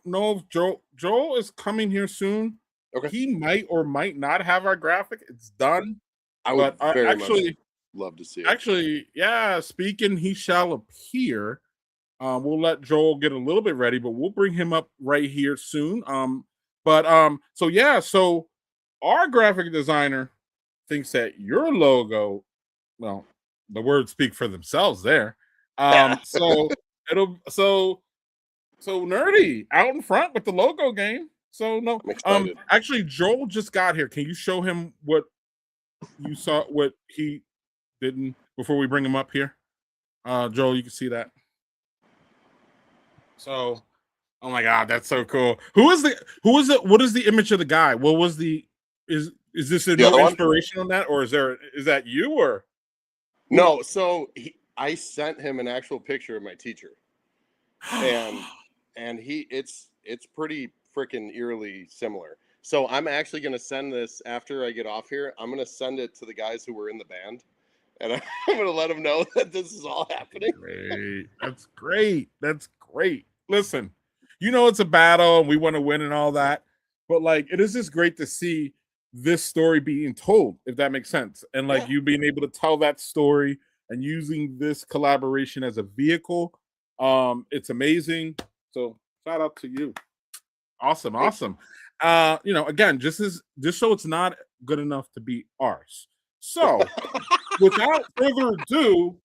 know if Joel is coming here soon. Okay. He might or might not have our graphic. It's done. I would very actually much love to see it. Actually, yeah, speaking, he shall appear. We'll let Joel get a little bit ready, but we'll bring him up right here soon. So our graphic designer thinks that your logo, well, the words speak for themselves there. So nerdy out in front with the logo game. So no, actually, Joel just got here. Can you show him what you saw, what he didn't before we bring him up here? Joel, you can see that. So, oh my God, that's so cool. Who is it? What is the image of the guy? What was is this no inspiration on that, or is that you or? No, so I sent him an actual picture of my teacher, and it's pretty freaking eerily similar. So I'm actually going to send this after I get off here. I'm going to send it to the guys who were in the band, and I'm going to let them know that this is all happening. That's great. Listen, it's a battle and we want to win and all that, but like it is just great to see this story being told, if that makes sense, and like you being able to tell that story and using this collaboration as a vehicle. It's amazing. So shout out to you. Awesome. Again, just so it's not good enough to be ours. So without further ado,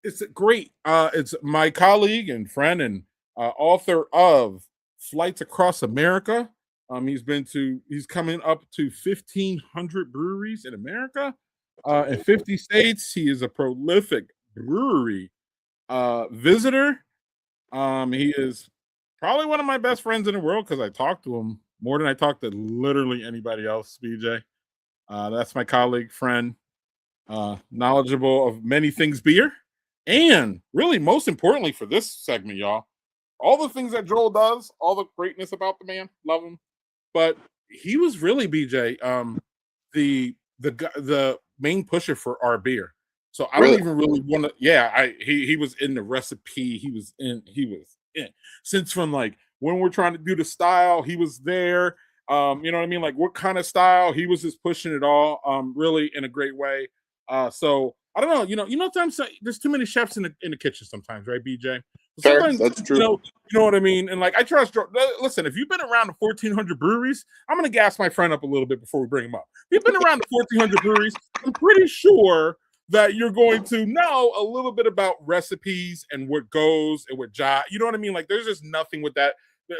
it's great. It's my colleague and friend and author of Flights Across America. He's coming up to 1,500 breweries in America, in 50 states. He is a prolific brewery visitor. He is probably one of my best friends in the world because I talk to him more than I talk to literally anybody else, BJ. That's my colleague, friend, knowledgeable of many things beer. And really, most importantly for this segment, y'all, all the things that Joel does, all the greatness about the man, love him. But he was really, BJ, the main pusher for our beer. So I don't even really want to. Yeah, he was in the recipe. He was in. Since from like when we're trying to do the style, he was there. You know what I mean? Like what kind of style? He was just pushing it all. Really in a great way. So I don't know. Sometimes there's too many chefs in the kitchen. Sometimes, right, BJ? Fair, that's true. You know what I mean? And like I trust. Listen, if you've been around the 1,400 breweries, I'm gonna gas my friend up a little bit before we bring him up. If you've been around the 1,400 breweries, I'm pretty sure that you're going to know a little bit about recipes and what goes and what jive. You know what I mean? Like there's just nothing with that.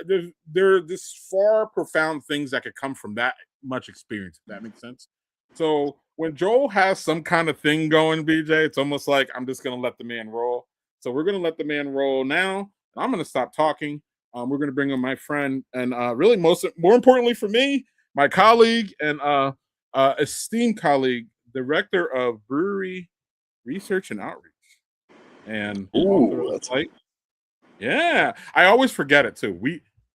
There are this far profound things that could come from that much experience. If that makes sense. So when Joel has some kind of thing going, BJ, it's almost like I'm just gonna let the man roll. So we're going to let the man roll now. I'm going to stop talking. We're going to bring on my friend and really more importantly for me, my colleague and esteemed colleague, director of brewery research and outreach. And that's like, yeah, I always forget it too.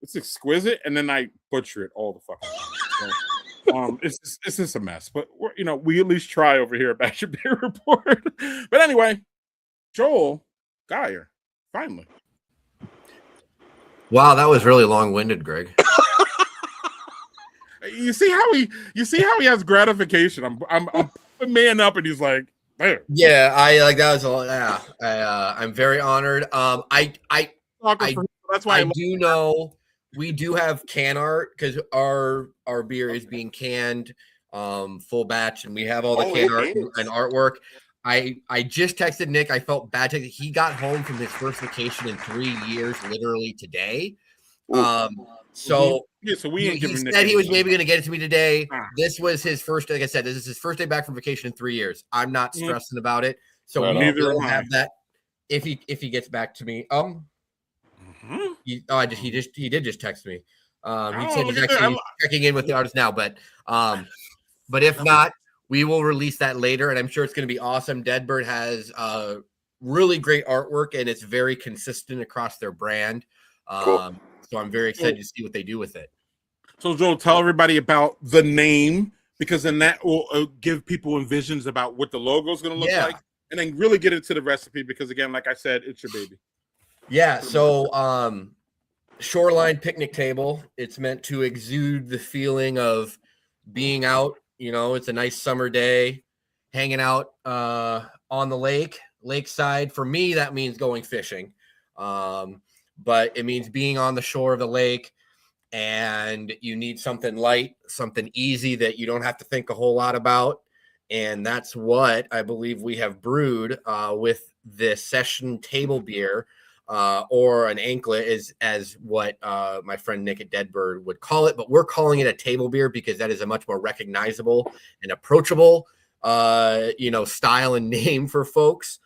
It's exquisite, and then I butcher it all the fucking time. So, it's just a mess, but we at least try over here at Badger Beer Report. But anyway, Joel Geyer, finally. Wow, that was really long-winded, Greg. You see how he has gratification. I'm a man up, and he's like, There. Yeah, I like that was a lot. Yeah, I'm very honored. That's why I do know we do have can art because our beer is being canned, full batch, and we have all the can art and artwork. I just texted Nick. I felt bad. He got home from his first vacation in 3 years, literally today. So yeah, so we ain't he giving Nick said he was anything. maybe going to get it to me today. Ah. This was his first. Like I said, this is his first day back from vacation in 3 years. I'm not stressing about it. So Right we Neither will am I. have that if he gets back to me. He did just text me. He said he's actually checking in with the artist now, but if not, we will release that later, and I'm sure it's going to be awesome. Deadbird has really great artwork, and it's very consistent across their brand. Cool. So I'm very excited to see what they do with it. So Joel, tell everybody about the name, because then that will give people visions about what the logo is going to look like, and then really get into the recipe. Because again, like I said, it's your baby. Yeah. So shoreline picnic table. It's meant to exude the feeling of being out. It's a nice summer day, hanging out on the lakeside. For me, that means going fishing. But it means being on the shore of the lake, and you need something light, something easy that you don't have to think a whole lot about. And that's what I believe we have brewed with this session table beer, or an anklet, as what my friend Nick at Deadbird would call it. But we're calling it a table beer because that is a much more recognizable and approachable, style and name for folks.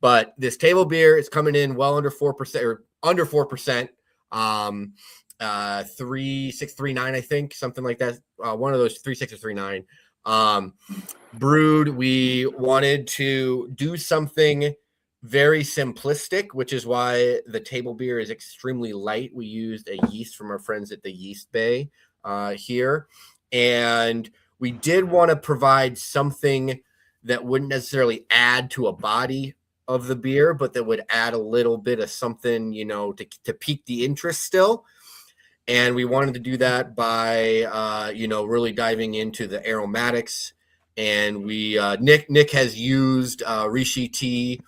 But this table beer is coming in well under 4% or under 4%. 3639, I think, something like that. One of those 36 or 39. Brewed. We wanted to do something very simplistic, which is why the table beer is extremely light. We used a yeast from our friends at the Yeast Bay here, and we did want to provide something that wouldn't necessarily add to a body of the beer, but that would add a little bit of something, to pique the interest still. And we wanted to do that by, really diving into the aromatics. And we, Nick has used Rishi tea,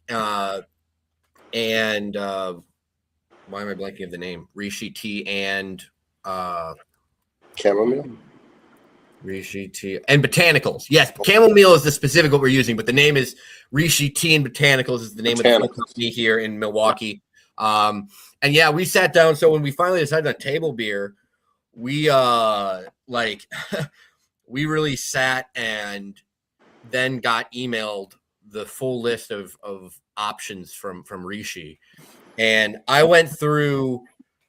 and why am I blanking of the name? Rishi tea and chamomile. Rishi tea and botanicals. Yes, chamomile is the specific what we're using, but the name is Rishi tea and botanicals is the name of the company here in Milwaukee. And yeah, we sat down. So when we finally decided on table beer, we we really sat and then got emailed the full list of options from Rishi. And I went through,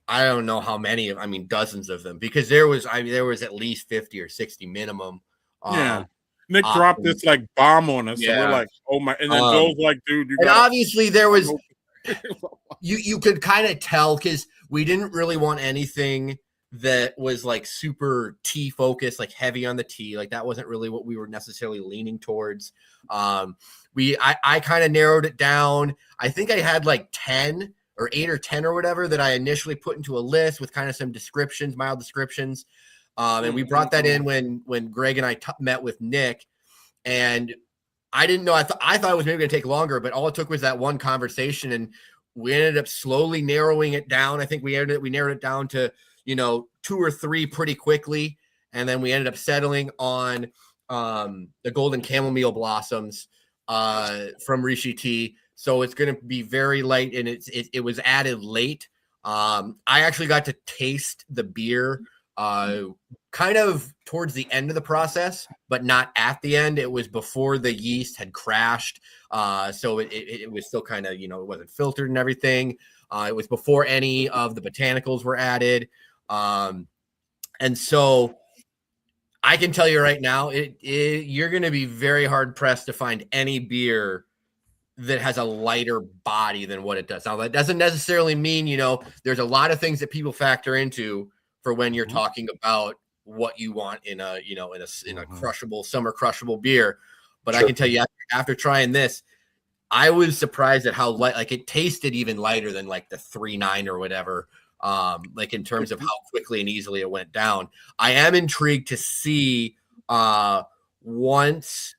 I don't know how many dozens of them, because there was at least 50 or 60 minimum. Yeah. Nick dropped this like bomb on us. Yeah. So we're like, oh my, and then Joel's like, dude, you got. And obviously there was you could kind of tell, because we didn't really want anything that was like super tea focused, like heavy on the tea. Like that wasn't really what we were necessarily leaning towards. I kind of narrowed it down. I think I had like 10 or 8 or 10 or whatever that I initially put into a list with kind of some descriptions, mild descriptions. And we brought that in when Greg and I met with Nick, and I didn't know. I thought it was maybe going to take longer, but all it took was that one conversation, and we ended up slowly narrowing it down. I think we narrowed it down to 2 or 3 pretty quickly, and then we ended up settling on the golden chamomile blossoms from Rishi tea. So it's going to be very light, and it was added late. I actually got to taste the beer kind of towards the end of the process, but not at the end. It was before the yeast had crashed. So it was still kind of, it wasn't filtered and everything. It was before any of the botanicals were added. And so I can tell you right now, you're going to be very hard pressed to find any beer that has a lighter body than what it does. Now, that doesn't necessarily mean, there's a lot of things that people factor into for when you're talking about what you want in a crushable, summer crushable beer. But sure. I can tell you, after trying this, I was surprised at how light, like it tasted even lighter than like the 3.9 or whatever. Like in terms of how quickly and easily it went down. I am intrigued to see once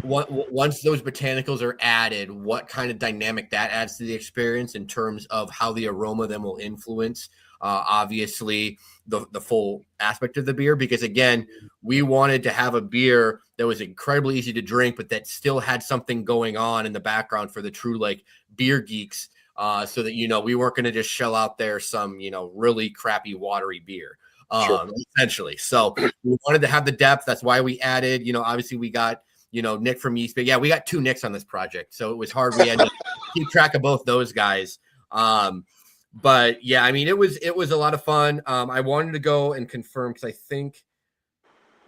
once those botanicals are added, what kind of dynamic that adds to the experience in terms of how the aroma then will influence, obviously, the full aspect of the beer. Because again, we wanted to have a beer that was incredibly easy to drink, but that still had something going on in the background for the true like beer geeks, so that we weren't going to just shell out there some really crappy watery beer, essentially. So we wanted to have the depth. That's why we added. Obviously we got. Nick from Yeast Bay. Yeah, we got 2 Nicks on this project, so it was hard. We had to keep track of both those guys. But yeah, I mean, it was a lot of fun. I wanted to go and confirm because I think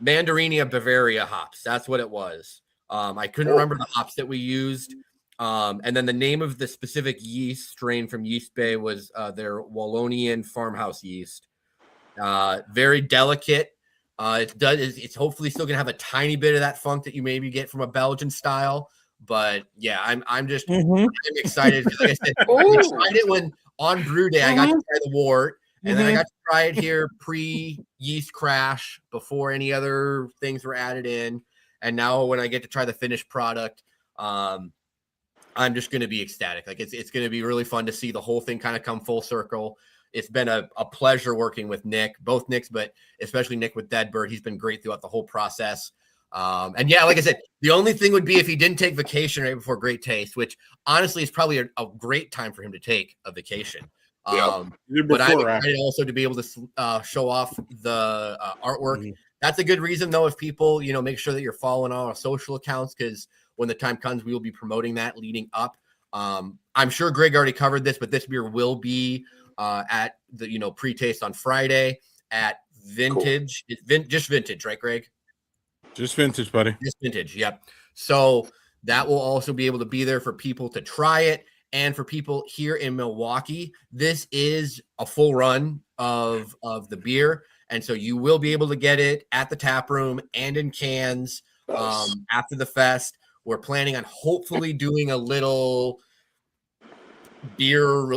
Mandarinia Bavaria hops. That's what it was. I couldn't remember the hops that we used. And then the name of the specific yeast strain from Yeast Bay was their Wallonian farmhouse yeast. Very delicate. It's hopefully still gonna have a tiny bit of that funk that you maybe get from a Belgian style, but yeah, I'm I'm excited. Like I said, I tried it when on brew day I got to try the wort, and then I got to try it here pre yeast crash before any other things were added in, and now when I get to try the finished product, I'm just gonna be ecstatic. Like it's gonna be really fun to see the whole thing kind of come full circle. It's been a pleasure working with Nick, both Nicks, but especially Nick with Deadbird. He's been great throughout the whole process. And yeah, like I said, the only thing would be if he didn't take vacation right before Great Taste, which honestly is probably a great time for him to take a vacation. But I'm excited also to be able to show off the artwork. That's a good reason, though, if people, make sure that you're following all our social accounts, because when the time comes, we will be promoting that leading up. I'm sure Greg already covered this, but this beer will be at the pre-taste on Friday at Vintage. Cool. It's just Vintage, right, Greg? Just Vintage, buddy. Just Vintage, yep. So that will also be able to be there for people to try it, and for people here in Milwaukee. This is a full run of the beer, and so you will be able to get it at the tap room and in cans after the fest. We're planning on hopefully doing a little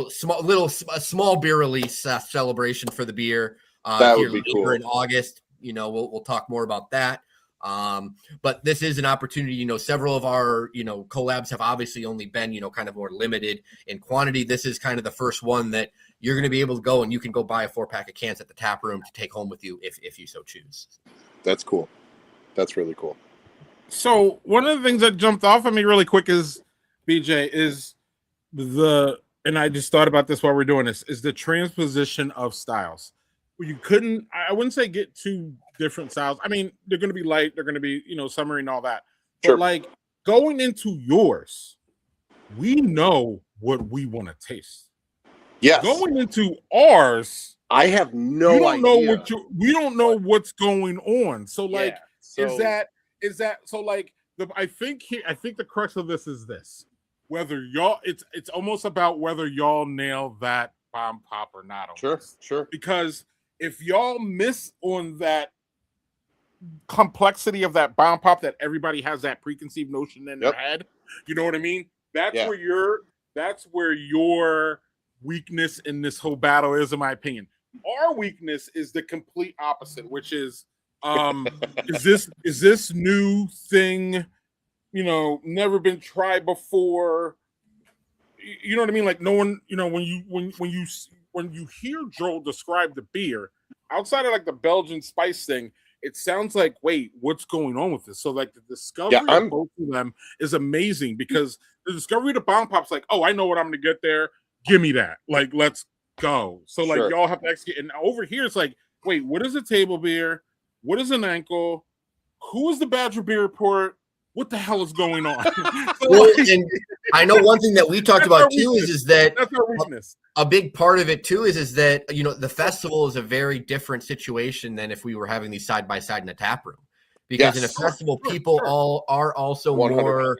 small beer release celebration for the beer that here would be later cool. in August. We'll talk more about that. But this is an opportunity. Several of our collabs have obviously only been kind of more limited in quantity. This is kind of the first one that you're going to be able to go and you can go buy a 4-pack of cans at the tap room to take home with you if you so choose. That's cool. That's really cool. So one of the things that jumped off at me really quick is, BJ, is and I just thought about this while we're doing this, is the transposition of styles. You couldn't, I wouldn't say get 2 different styles. I mean, they're going to be light, they're going to be, summery and all that. Sure. But like going into yours, we know what we want to taste. Yes. Going into ours, I have no idea. We don't know what's going on. So like, yeah, is that so like I think the crux of this is this. Whether y'all, it's almost about whether y'all nail that bomb pop or not. Sure. Because if y'all miss on that complexity of that bomb pop, that everybody has that preconceived notion in their head, you know what I mean? That's where your weakness in this whole battle is, in my opinion. Our weakness is the complete opposite, which is is this new thing, never been tried before. You know what I mean? Like no one, when you hear Joel describe the beer, outside of like the Belgian spice thing, it sounds like, wait, what's going on with this? So like the discovery of both of them is amazing, because the discovery of the bomb pop's like, oh, I know what I'm gonna get there. Give me that. Like, let's go. So like y'all have to execute. And over here, it's like, wait, what is a table beer? What is an ankle? Who is the Badger Beer Report? What the hell is going on? And I know one thing that we talked about too is that that's our weakness. A big part of it too is that the festival is a very different situation than if we were having these side by side in a tap room, because in a festival people all are also 100%.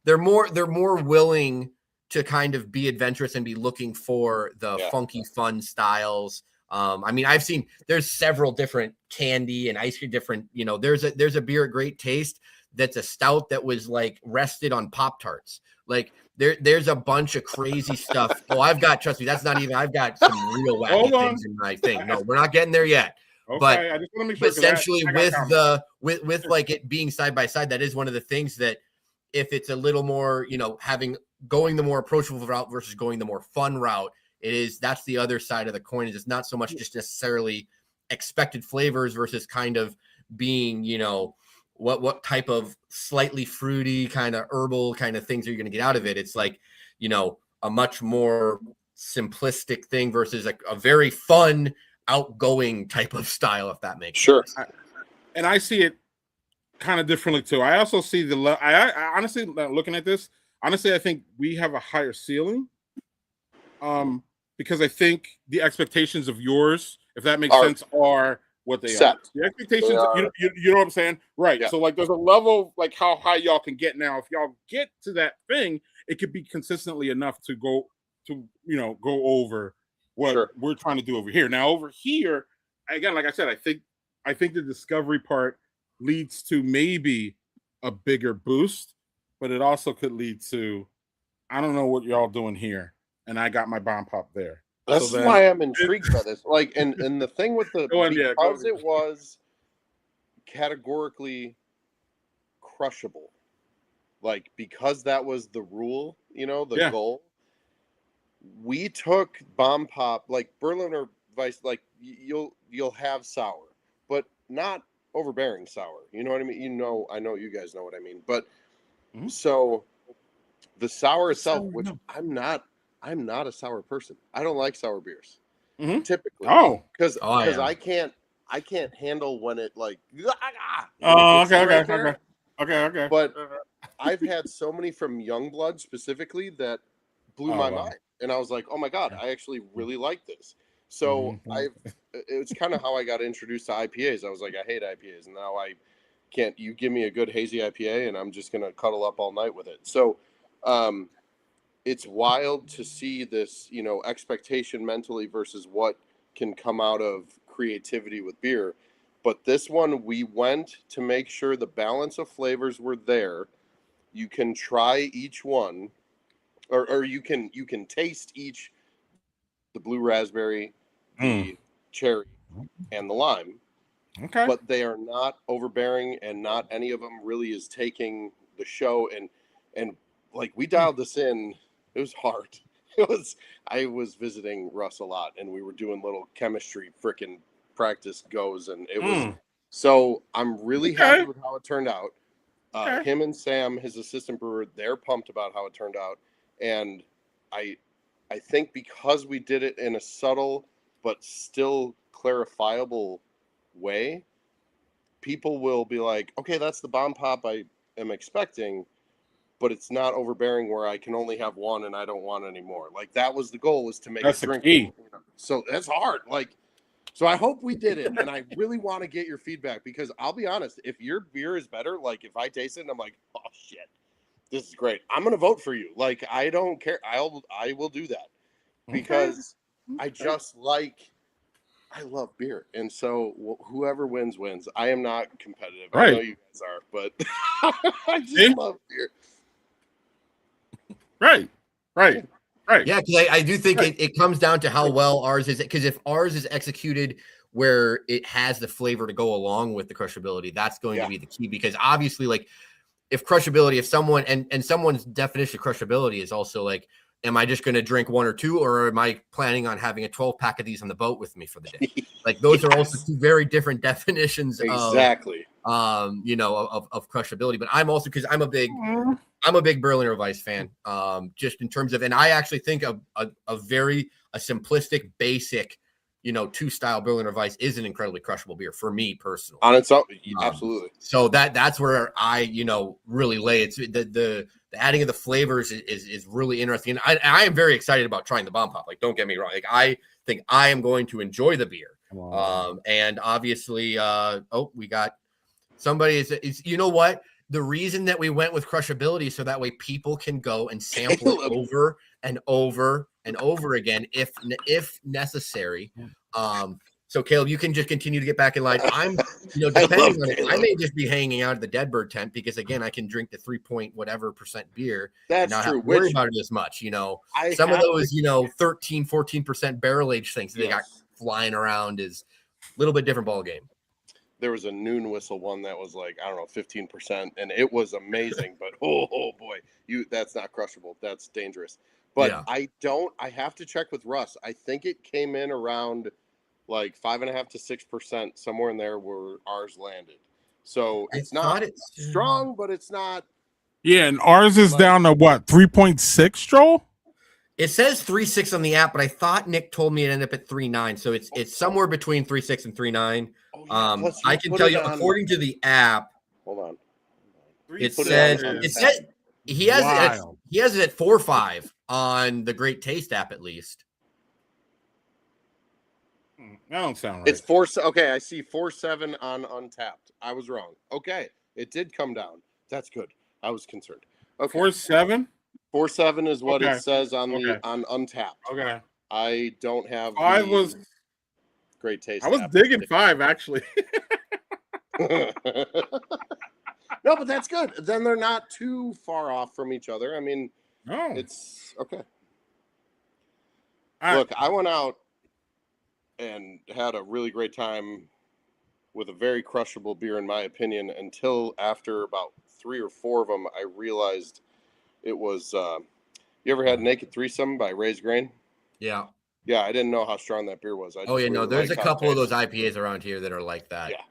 They're more willing to kind of be adventurous and be looking for the funky fun styles. I mean, I've seen there's several different candy and ice cream different. There's a beer at Great Taste that's a stout that was like rested on Pop-Tarts. Like there's a bunch of crazy stuff. Trust me, that's not even, I've got some real wacky things in my thing. No, we're not getting there yet. Okay, but I just want to make sure, essentially with like it being side by side, that is one of the things that if it's a little more, going the more approachable route versus going the more fun route, that's the other side of the coin. Is it's not so much just necessarily expected flavors versus kind of being, what type of slightly fruity kind of herbal kind of things are you going to get out of it? It's like, a much more simplistic thing versus a very fun, outgoing type of style, if that makes sense. And I see it kind of differently too. I also see I honestly, looking at this, I think we have a higher ceiling. Because I think the expectations of yours, if that makes sense, are what they are. The expectations, you know what I'm saying? Right. Yeah. So like there's a level like how high y'all can get now. If y'all get to that thing, it could be consistently enough to go over what we're trying to do over here. Now over here, again, like I said, I think the discovery part leads to maybe a bigger boost, but it also could lead to, I don't know what y'all doing here, and I got my bomb pop there. That's why I'm intrigued by this. Like, and the thing with because it was categorically crushable, like because that was the rule, the goal. We took bomb pop, like Berliner Weiss, like you'll have sour, but not overbearing sour. You know what I mean? I know you guys know what I mean. But so the sour itself, which I'm not a sour person. I don't like sour beers typically. Because I can't handle when it like. Okay. But I've had so many from Youngblood specifically that blew my mind, and I was like, oh my god, I actually really like this. So it's kind of how I got introduced to IPAs. I was like, I hate IPAs, and now I can't. You give me a good hazy IPA, and I'm just gonna cuddle up all night with it. So. It's wild to see this, expectation mentally versus what can come out of creativity with beer. But this one, we went to make sure the balance of flavors were there. You can try each one, or you can taste each, the blue raspberry, the cherry, and the lime. Okay. But they are not overbearing, and not any of them really is taking the show. And like we dialed this in. It was hard. I was visiting Russ a lot, and we were doing little chemistry freaking practice goes, and it was so. I'm really happy with how it turned out. Him and Sam, his assistant brewer, they're pumped about how it turned out, and I think because we did it in a subtle but still clarifiable way, people will be like, okay, that's the bomb pop I am expecting. But it's not overbearing where I can only have one and I don't want any more. Like that was the goal, was to make it drinkable. So that's hard. Like, so I hope we did it, and I really want to get your feedback, because I'll be honest, if your beer is better, like if I taste it and I'm like, oh shit, this is great, I'm gonna vote for you. Like I don't care. I will do that because I just I love beer, and so whoever wins. I am not competitive. I know you guys are, but I just love beer. Right. Yeah, because I do think it comes down to how well ours is. Because if ours is executed where it has the flavor to go along with the crushability, that's going to be the key. Because obviously, like if crushability, if someone and someone's definition of crushability is also like, am I just going to drink one or two, or am I planning on having a 12-pack of these on the boat with me for the day? Like those are also two very different definitions. Exactly. Of crushability. But I'm also, because I'm a big Berliner Weiss fan. Just in terms of, and I actually think a simplistic, basic, 2-style Berliner Weiss is an incredibly crushable beer for me personally. On its own, absolutely. So that's where I, really lay. It's the adding of the flavors is really interesting. And I am very excited about trying the bomb pop. Like, don't get me wrong. Like, I think I am going to enjoy the beer. Wow. And obviously, we got somebody is you know what? The reason that we went with crushability so that way people can go and sample it over and over and over again if necessary. So Caleb, you can just continue to get back in line. I'm, depending on it, I may just be hanging out at the Deadbird tent because again, I can drink the 3% beer. That's and not true. Have to worry about it as much. Some of those, 13-14% barrel age things that they got flying around is a little bit different ball game. there was a noon whistle one that was like, I don't know, 15%, and it was amazing. But oh boy, that's not crushable. That's dangerous. But Yeah. I have to check with Russ. I think it came in around like 5.5 to 6%, somewhere in there where ours landed. So it's not strong, but it's not. Yeah, and ours is down to what, 3.6, Joel? It says 3.6 on the app, but I thought Nick told me it ended up at 3.9. So it's somewhere between 3.6 and 3.9. Oh, yeah. I can tell you, according to the app, hold on. It says he has it at 4.5 on the Great Taste app, at least. That don't sound right. It's 4. Okay, I see 4.7 on Untapped. I was wrong. Okay, it did come down. That's good. I was concerned. Okay, 4.7. 4.7 is what it says on the on Untapped. Okay, I don't have. I was Great Taste. I was digging 5 actually. No, but that's good. Then they're not too far off from each other. I mean, no, it's okay. Look, I went out and had a really great time with a very crushable beer, in my opinion, until after about 3 or 4 of them, I realized it was. You ever had Naked Threesome by Raised Grain? Yeah. Yeah, I didn't know how strong that beer was. There's a couple of those IPAs around here that are like that. Yeah,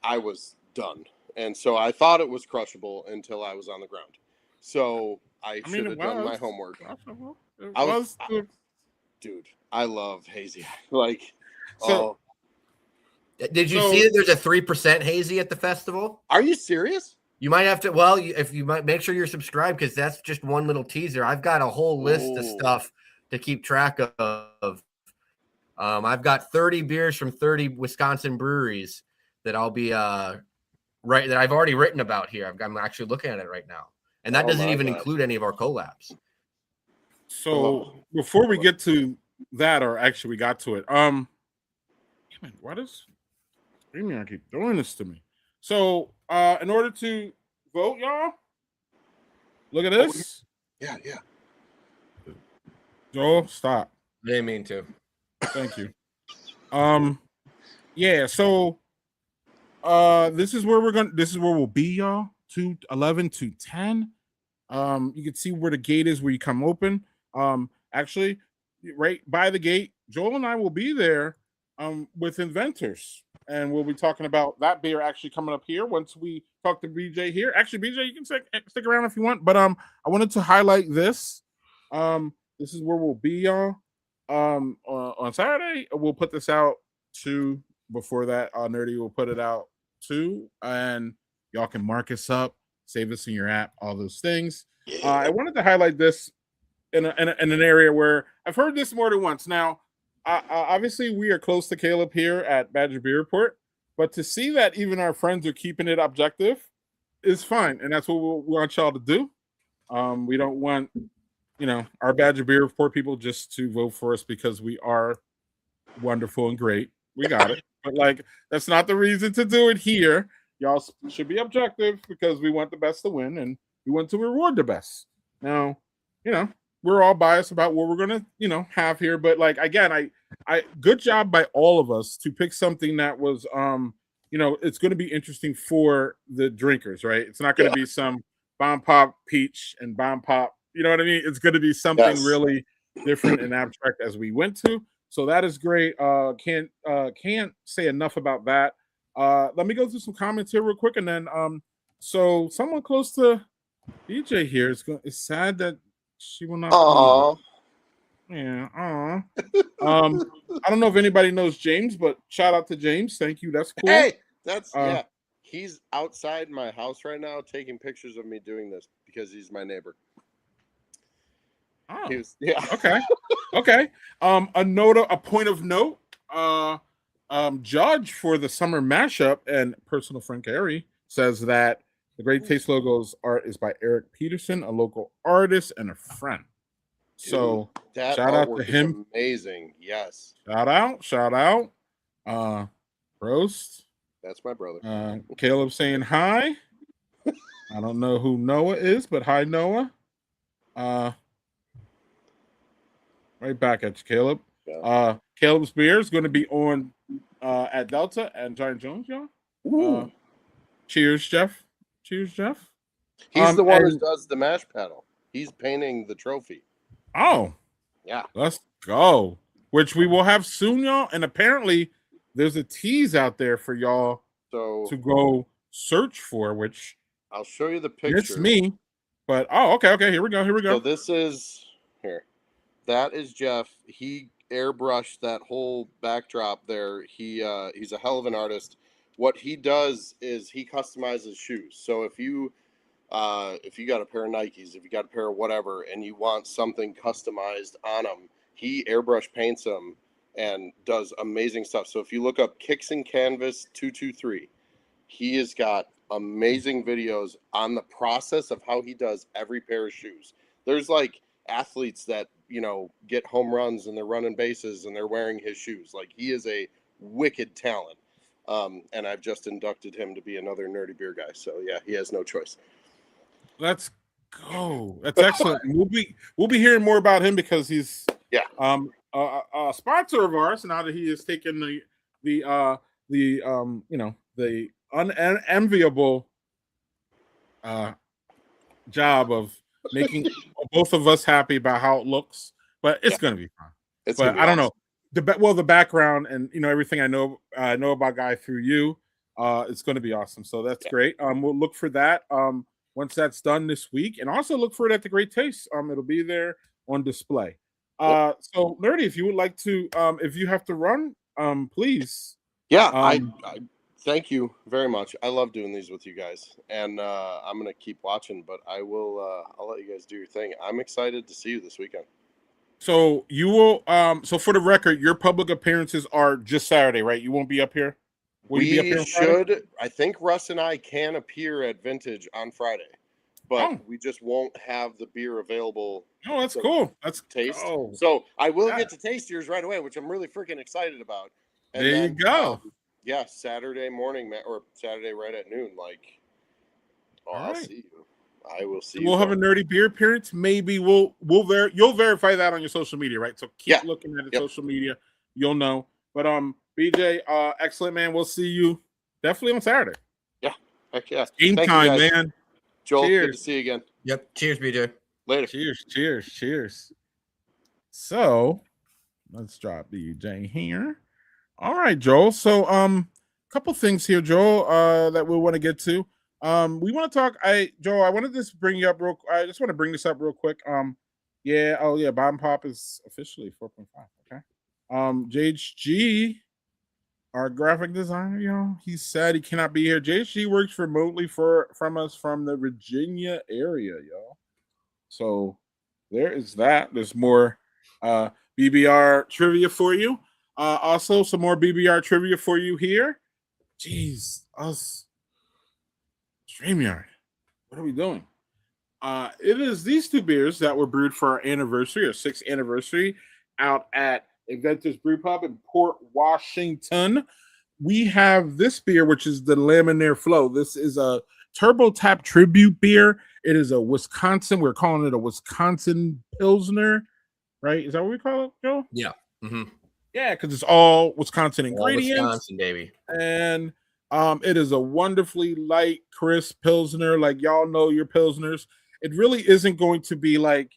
I was done. And so I thought it was crushable until I was on the ground. So I should have done my homework. Dude, I love hazy. Like, Did you see that there's a 3% hazy at the festival? Are you serious? You might have to. Well, if you might make sure you're subscribed, because that's just one little teaser. I've got a whole list of stuff to keep track of. I've got 30 beers from 30 Wisconsin breweries that I'll be that I've already written about here. I'm actually looking at it right now, and that doesn't even include any of our collabs. So before we get to that, or actually we got to it, why does StreamYard keep doing this to me? So in order to vote, y'all, look at this. Yeah. Joel, stop. Didn't mean to. Thank you. Yeah, so this is where we'll be, y'all. 2:11 to 10. You can see where the gate is where you come open. Actually, right by the gate, Joel and I will be there with inventors, and we'll be talking about that beer actually coming up here once we talk to BJ here. Actually, BJ, you can stick around if you want, but I wanted to highlight this. This is where we'll be, y'all. On Saturday, we'll put this out too. Before that, Nerdy will put it out too, and y'all can mark us up, save us in your app, all those things. I wanted to highlight this in an area where I've heard this more than once. Now, obviously, we are close to Caleb here at Badger Beer Report, but to see that even our friends are keeping it objective is fine, and that's what we want y'all to do. We don't want our Badger Beer Report people just to vote for us because we are wonderful and great. We got it. But that's not the reason to do it here. Y'all should be objective because we want the best to win and we want to reward the best. Now, we're all biased about what we're gonna, have here. But again, I good job by all of us to pick something that was it's gonna be interesting for the drinkers, right? It's not gonna be some bomb pop peach and bomb pop. You know what I mean? It's gonna be something really different and abstract as we went to. So that is great. Can't say enough about that. Let me go through some comments here real quick, and then so someone close to DJ here is sad that she will not. Aww. Yeah. I don't know if anybody knows James, but shout out to James. Thank you. That's cool. Hey, that's He's outside my house right now taking pictures of me doing this because he's my neighbor. Oh, okay. A point of note. Judge for the summer mashup and personal friend Gary says that the Great Taste logos art is by Eric Peterson, a local artist and a friend. So shout out to him. Amazing, yes. Shout out. Roast. That's my brother. Caleb saying hi. I don't know who Noah is, but hi Noah. Right back at you, Caleb. Caleb's beer is going to be on at Delta and Giant Jones, y'all. Cheers, Jeff. Cheers, Jeff. He's the one who does the mash paddle. He's painting the trophy. Oh, yeah. Let's go. Which we will have soon, y'all. And apparently, there's a tease out there for y'all to go search for. Which I'll show you the picture. It's me, but okay. Here we go. So this is here. That is Jeff. He airbrushed that whole backdrop there. He's a hell of an artist. What he does is he customizes shoes. So if you got a pair of Nikes, if you got a pair of whatever, and you want something customized on them, he airbrush paints them and does amazing stuff. So if you look up Kicks and Canvas 223, he has got amazing videos on the process of how he does every pair of shoes. There's like athletes that, get home runs and they're running bases and they're wearing his shoes. Like, he is a wicked talent. And I've just inducted him to be another nerdy beer guy. So yeah, he has no choice. Let's go. That's excellent. We'll be hearing more about him because he's a sponsor of ours now that he has taken the unenviable job of making both of us happy about how it looks. But it's gonna be fun. But I don't know. The background and everything I know about Guy through you, it's going to be awesome. So that's great. We'll look for that once that's done this week, and also look for it at the Great Taste. It'll be there on display. So Nerdy, if you would like to, if you have to run, please. Yeah, I thank you very much. I love doing these with you guys, and I'm gonna keep watching. But I'll let you guys do your thing. I'm excited to see you this weekend. So you will. So for the record, your public appearances are just Saturday, right? You won't be up here. We should. I think Russ and I can appear at Vintage on Friday, but we just won't have the beer available. Oh, that's cool. That's taste. So I will get to taste yours right away, which I'm really freaking excited about. And there you go. Saturday morning or Saturday right at noon. Like, I'll see you. I will see. We'll have a nerdy beer appearance. Maybe you'll verify that on your social media, right? So keep looking at the social media. You'll know. But BJ, excellent, man. We'll see you definitely on Saturday. Yeah. Heck yeah. Game time, man. Joel, good to see you again. Yep. Cheers, BJ. Later. Cheers. So let's drop BJ here. All right, Joel. So couple things here, Joel, that we want to get to. We want to talk. Joel, I wanted to bring you up I just want to bring this up real quick. Bomb Pop is officially 4.5. Okay. JHG, our graphic designer, he said he cannot be here. JHG works remotely from us from the Virginia area, y'all. So there is that. There's more BBR trivia for you. Also, some more BBR trivia for you here. Jeez, us. StreamYard. What are we doing? It is these two beers that were brewed for our anniversary, our 6th anniversary, out at Inventors Brew Pub in Port Washington. We have this beer, which is the Laminaire Flow. This is a Turbo Tap tribute beer. It is a Wisconsin. We're calling it a Wisconsin Pilsner, right? Is that what we call it, Joe? Yeah. Mm-hmm. Yeah, because it's all Wisconsin ingredients. Wisconsin, baby. And it is a wonderfully light, crisp Pilsner. Like, y'all know your Pilsners. It really isn't going to be like,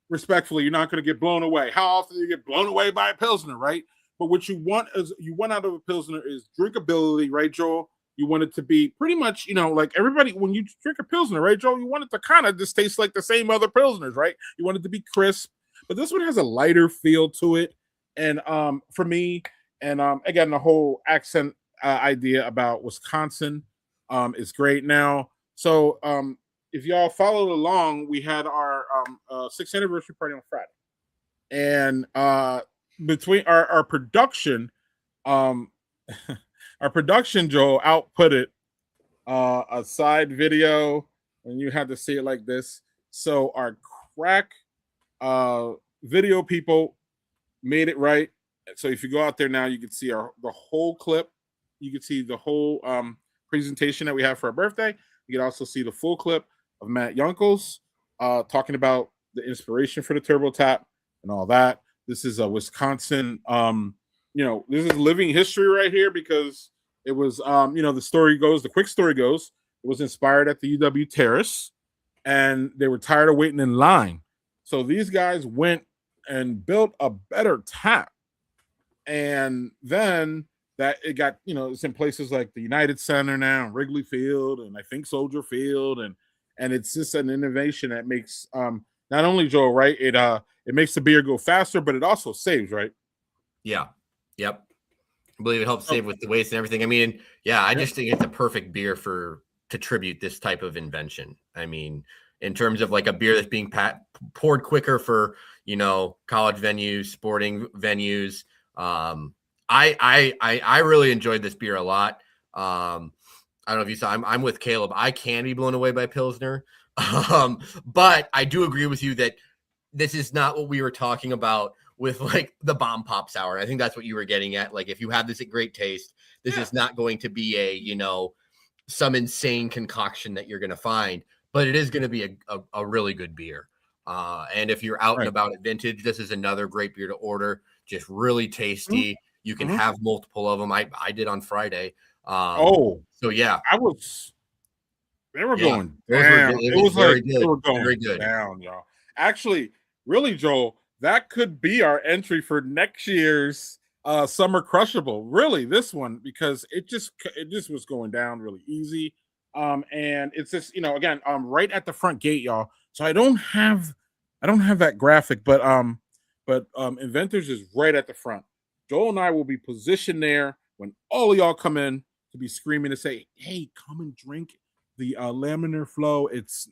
respectfully, you're not going to get blown away. How often do you get blown away by a Pilsner, right? But what you want out of a Pilsner is drinkability, right, Joel? You want it to be pretty much, like everybody, when you drink a Pilsner, right, Joel, you want it to kind of just taste like the same other Pilsners, right? You want it to be crisp. But this one has a lighter feel to it. And for me, and again, the whole accent idea about Wisconsin is great now. So if y'all followed along, we had our 6th anniversary party on Friday, and between our production, Joel outputted a side video, and you had to see it like this. So our crack video people made it right. So if you go out there now, you can see the whole clip. You can see the whole presentation that we have for our birthday. You can also see the full clip of Matt Yunkels talking about the inspiration for the Turbo Tap and all that. This is a Wisconsin, this is living history right here because It was, the quick story goes, it was inspired at the UW Terrace, and they were tired of waiting in line. So these guys went and built a better tap. And then that it got, it's in places like the United Center now, Wrigley Field, and I think Soldier Field, and it's just an innovation that makes not only, Joel, right, it makes the beer go faster, but it also saves, right? Yeah. Yep. I believe it helps save with the waste and everything. I mean, yeah, I just think it's a perfect beer to tribute this type of invention. I mean, in terms of like a beer that's being poured quicker for, college venues, sporting venues. I really enjoyed this beer a lot. I don't know if you saw, I'm with Caleb. I can be blown away by Pilsner. But I do agree with you that this is not what we were talking about with like the bomb pop sour. I think that's what you were getting at. Like if you have this at Great Taste, this is not going to be a, some insane concoction that you're going to find, but it is going to be a really good beer. And if you're out and about at Vintage, this is another great beer to order. Just really tasty. You can have multiple of them. I did on Friday. So yeah, they were going down. It was like they were going very good down, y'all. Actually, really, Joel, that could be our entry for next year's Summer Crushable. Really, this one, because it just was going down really easy. And it's just, again, right at the front gate, y'all. So I don't have that graphic, but Inventors is right at the front. Joel and I will be positioned there when all of y'all come in to be screaming to say, "Hey, come and drink the laminar flow." It's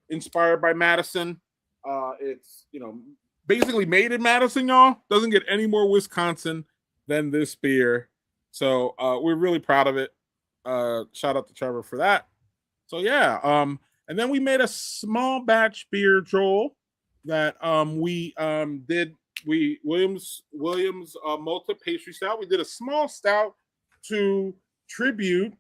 inspired by Madison. It's basically made in Madison, y'all. Doesn't get any more Wisconsin than this beer. So we're really proud of it. Shout out to Trevor for that. So yeah, and then we made a small batch beer, Joel, that we did. Williams malted pastry stout. We did a small stout to tribute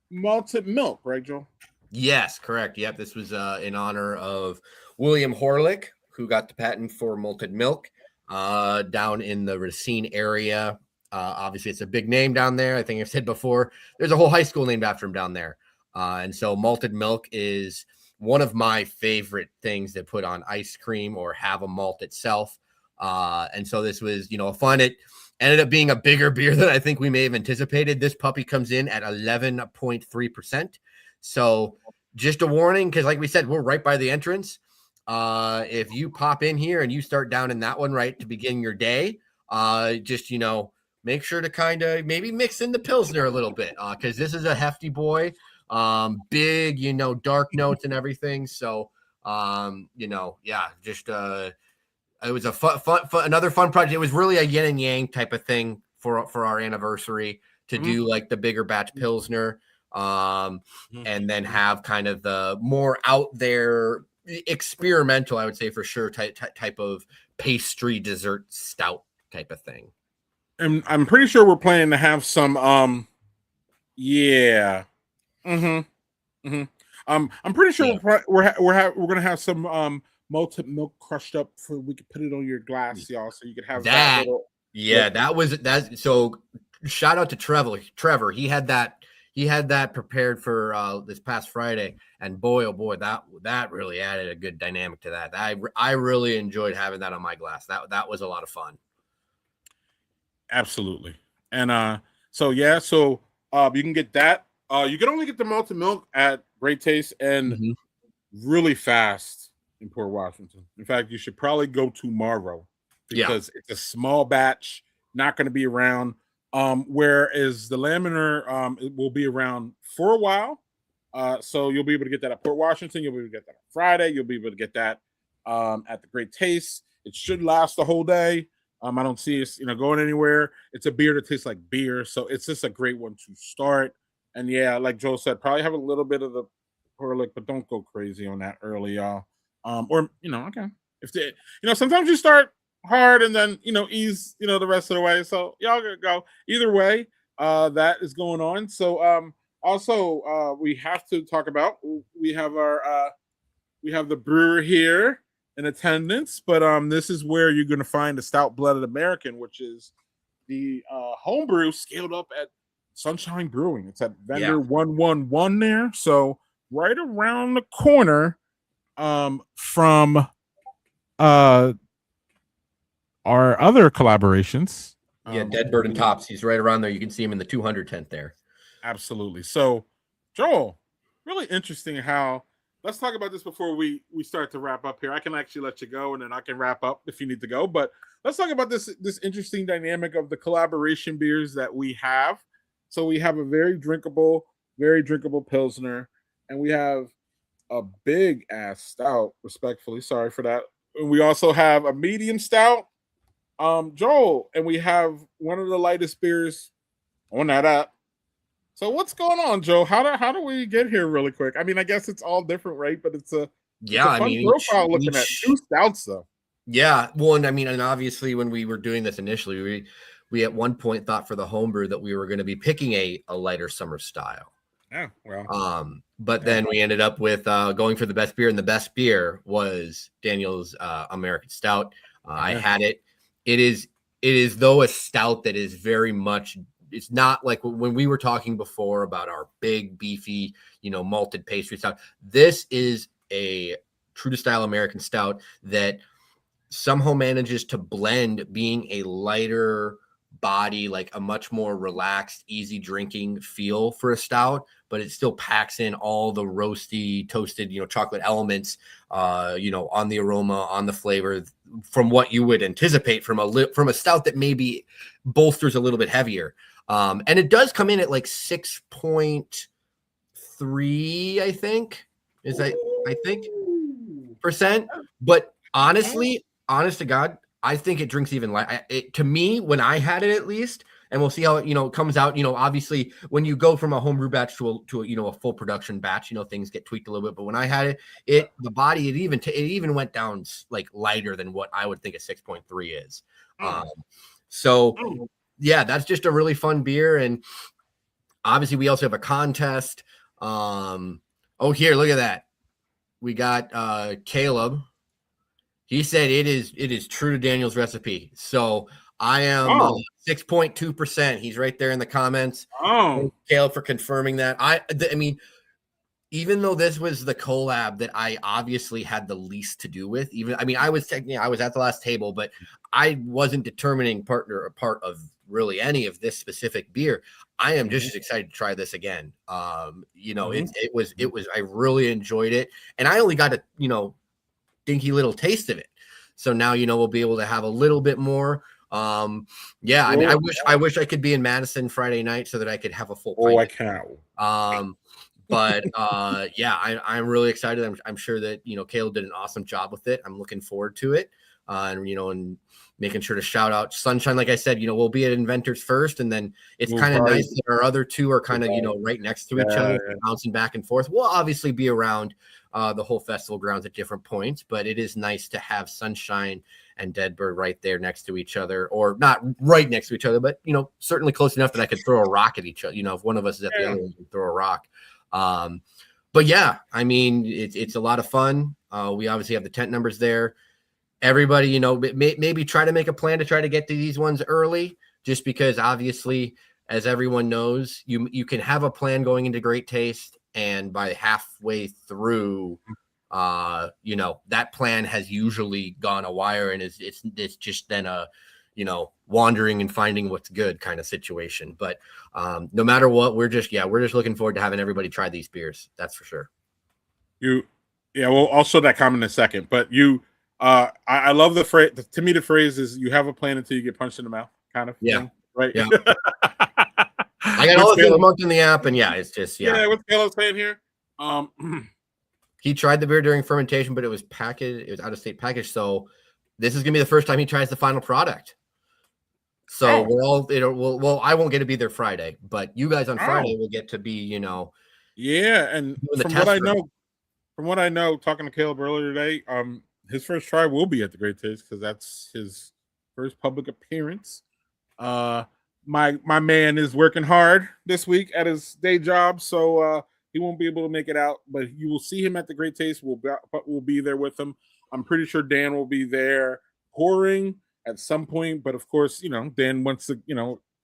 malted milk, right, Joel? Yes, correct. Yep, this was in honor of William Horlick, who got the patent for malted milk down in the Racine area. Obviously, it's a big name down there. I think I've said before, there's a whole high school named after him down there. And so malted milk is one of my favorite things to put on ice cream or have a malt itself. And so this was, fun. It ended up being a bigger beer than I think we may have anticipated. This puppy comes in at 11.3%. So just a warning, because like we said, we're right by the entrance. If you pop in here and you start down in that one right to begin your day, just, make sure to kind of maybe mix in the Pilsner a little bit, because this is a hefty boy, big, dark notes and everything. So, just it was a fun, another fun project. It was really a yin and yang type of thing for our anniversary to do like the bigger batch Pilsner, and then have kind of the more out there experimental, I would say for sure, type of pastry dessert stout type of thing. And I'm pretty sure we're planning to have some I'm pretty sure we're gonna have some malted milk crushed up for we could put it on your glass, y'all, so you could have that little, that. So shout out to Trevor. He had that prepared for this past Friday, and boy, oh boy, that really added a good dynamic to that. I really enjoyed having that on my glass. That was a lot of fun. Absolutely. And so you can get that. You can only get the malted milk at Great Taste and really fast in Port Washington. In fact, you should probably go tomorrow because it's a small batch, not going to be around. Whereas the laminar, it will be around for a while. So you'll be able to get that at Port Washington. You'll be able to get that on Friday. You'll be able to get that at the Great Taste. It should last the whole day. I don't see us, going anywhere. It's a beer that tastes like beer, so it's just a great one to start. And yeah, like Joe said, probably have a little bit of the Horlick, but don't go crazy on that early, y'all. Or okay, if they, sometimes you start hard and then ease the rest of the way. So y'all gonna go either way. That is going on. So also we have to talk about we have the brewer here in attendance, but this is where you're going to find the Stout Blooded American, which is the homebrew scaled up at Sunshine Brewing. It's at vendor 111 there. So right around the corner from our other collaborations. Deadbird and Tops. He's right around there. You can see him in the 200 tent there. Absolutely. So, Joel, really interesting how. Let's talk about this before we start to wrap up here. I can actually let you go, and then I can wrap up if you need to go. But let's talk about this interesting dynamic of the collaboration beers that we have. So we have a very drinkable Pilsner, and we have a big ass stout. Respectfully, sorry for that. And we also have a medium stout, Joel, and we have one of the lightest beers on that app. So what's going on, Joe? How do we get here really quick? I mean, I guess it's all different, right? But it's a fun profile looking at two stouts though. Yeah, well, and I mean, and obviously when we were doing this initially, we at one point thought for the homebrew that we were going to be picking a lighter summer style. Yeah, well. But then we ended up with going for the best beer, and the best beer was Daniel's American Stout. I had it. It is though a stout that is very much. It's not like when we were talking before about our big beefy, malted pastry stout. This is a true to style American stout that somehow manages to blend being a lighter body, like a much more relaxed, easy drinking feel for a stout, but it still packs in all the roasty, toasted, chocolate elements, on the aroma, on the flavor, from what you would anticipate from a stout that maybe bolsters a little bit heavier. And it does come in at like 6.3, I think percent. But honest to God, I think it drinks even light. To me, when I had it, at least, and we'll see how it comes out. Obviously, when you go from a homebrew batch to a full production batch, things get tweaked a little bit. But when I had it, the body it even went down like lighter than what I would think a 6.3 is. Yeah, that's just a really fun beer. And obviously we also have a contest. Here, look at that. We got Caleb. He said it is true to Daniel's recipe. So I am 6.2%. He's right there in the comments. Oh, Caleb for confirming that. I mean, even though this was the collab that I obviously had the least to do with, I was at the last table, but I wasn't determining part of really any of this specific beer. I am just as excited to try this again. It was I really enjoyed it, and I only got a dinky little taste of it. So now we'll be able to have a little bit more. I mean, I wish I could be in Madison Friday night so that I could have a full pint. I can't. But I'm really excited. I'm sure that Caleb did an awesome job with it. I'm looking forward to it. And making sure to shout out Sunshine. Like I said, we'll be at Inventors first, and then it's kind of nice that our other two are kind of right next to each other, bouncing back and forth. We'll obviously be around the whole festival grounds at different points, but it is nice to have Sunshine and Deadbird right there next to each other, or not right next to each other, but certainly close enough that I could throw a rock at each other. If one of us is at the other one, we can throw a rock. But yeah, I mean, it's a lot of fun. We obviously have the tent numbers there. Everybody, maybe try to make a plan to try to get to these ones early, just because obviously, as everyone knows, you can have a plan going into Great Taste, and by halfway through, that plan has usually gone awry, and it's just then a wandering and finding what's good kind of situation. But no matter what, we're just looking forward to having everybody try these beers. That's for sure. Well, I'll show that comment in a second. But I love the phrase. To me, the phrase is "you have a plan until you get punched in the mouth," kind of thing, right? Yeah. I got all the things marked in the app, and it's just what's Caleb saying here? He tried the beer during fermentation, but it was packaged. It was out of state package. So this is gonna be the first time he tries the final product. So we're all I won't get to be there Friday, but you guys on Friday will get to be and from what I know, talking to Caleb earlier today, his first try will be at the Great Taste because that's his first public appearance. My man is working hard this week at his day job, so he won't be able to make it out. But you will see him at the Great Taste. We'll be there with him. I'm pretty sure Dan will be there pouring at some point. But of course, Dan wants to,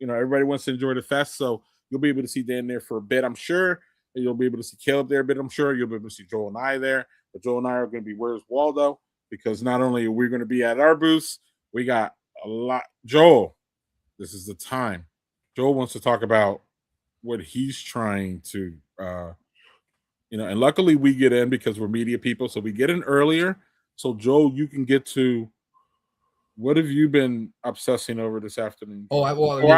everybody wants to enjoy the fest. So You'll be able to see Dan there for a bit, I'm sure. And you'll be able to see Caleb there a bit, I'm sure. You'll be able to see Joel and I there. But Joel and I are going to be Where's Waldo? Because not only are we going to be at our booths, we got a lot. Joel, this is the time. Joel wants to talk about what he's trying to, and luckily we get in because we're media people, so we get in earlier. So Joel, you can get to what have you been obsessing over this afternoon? Oh, I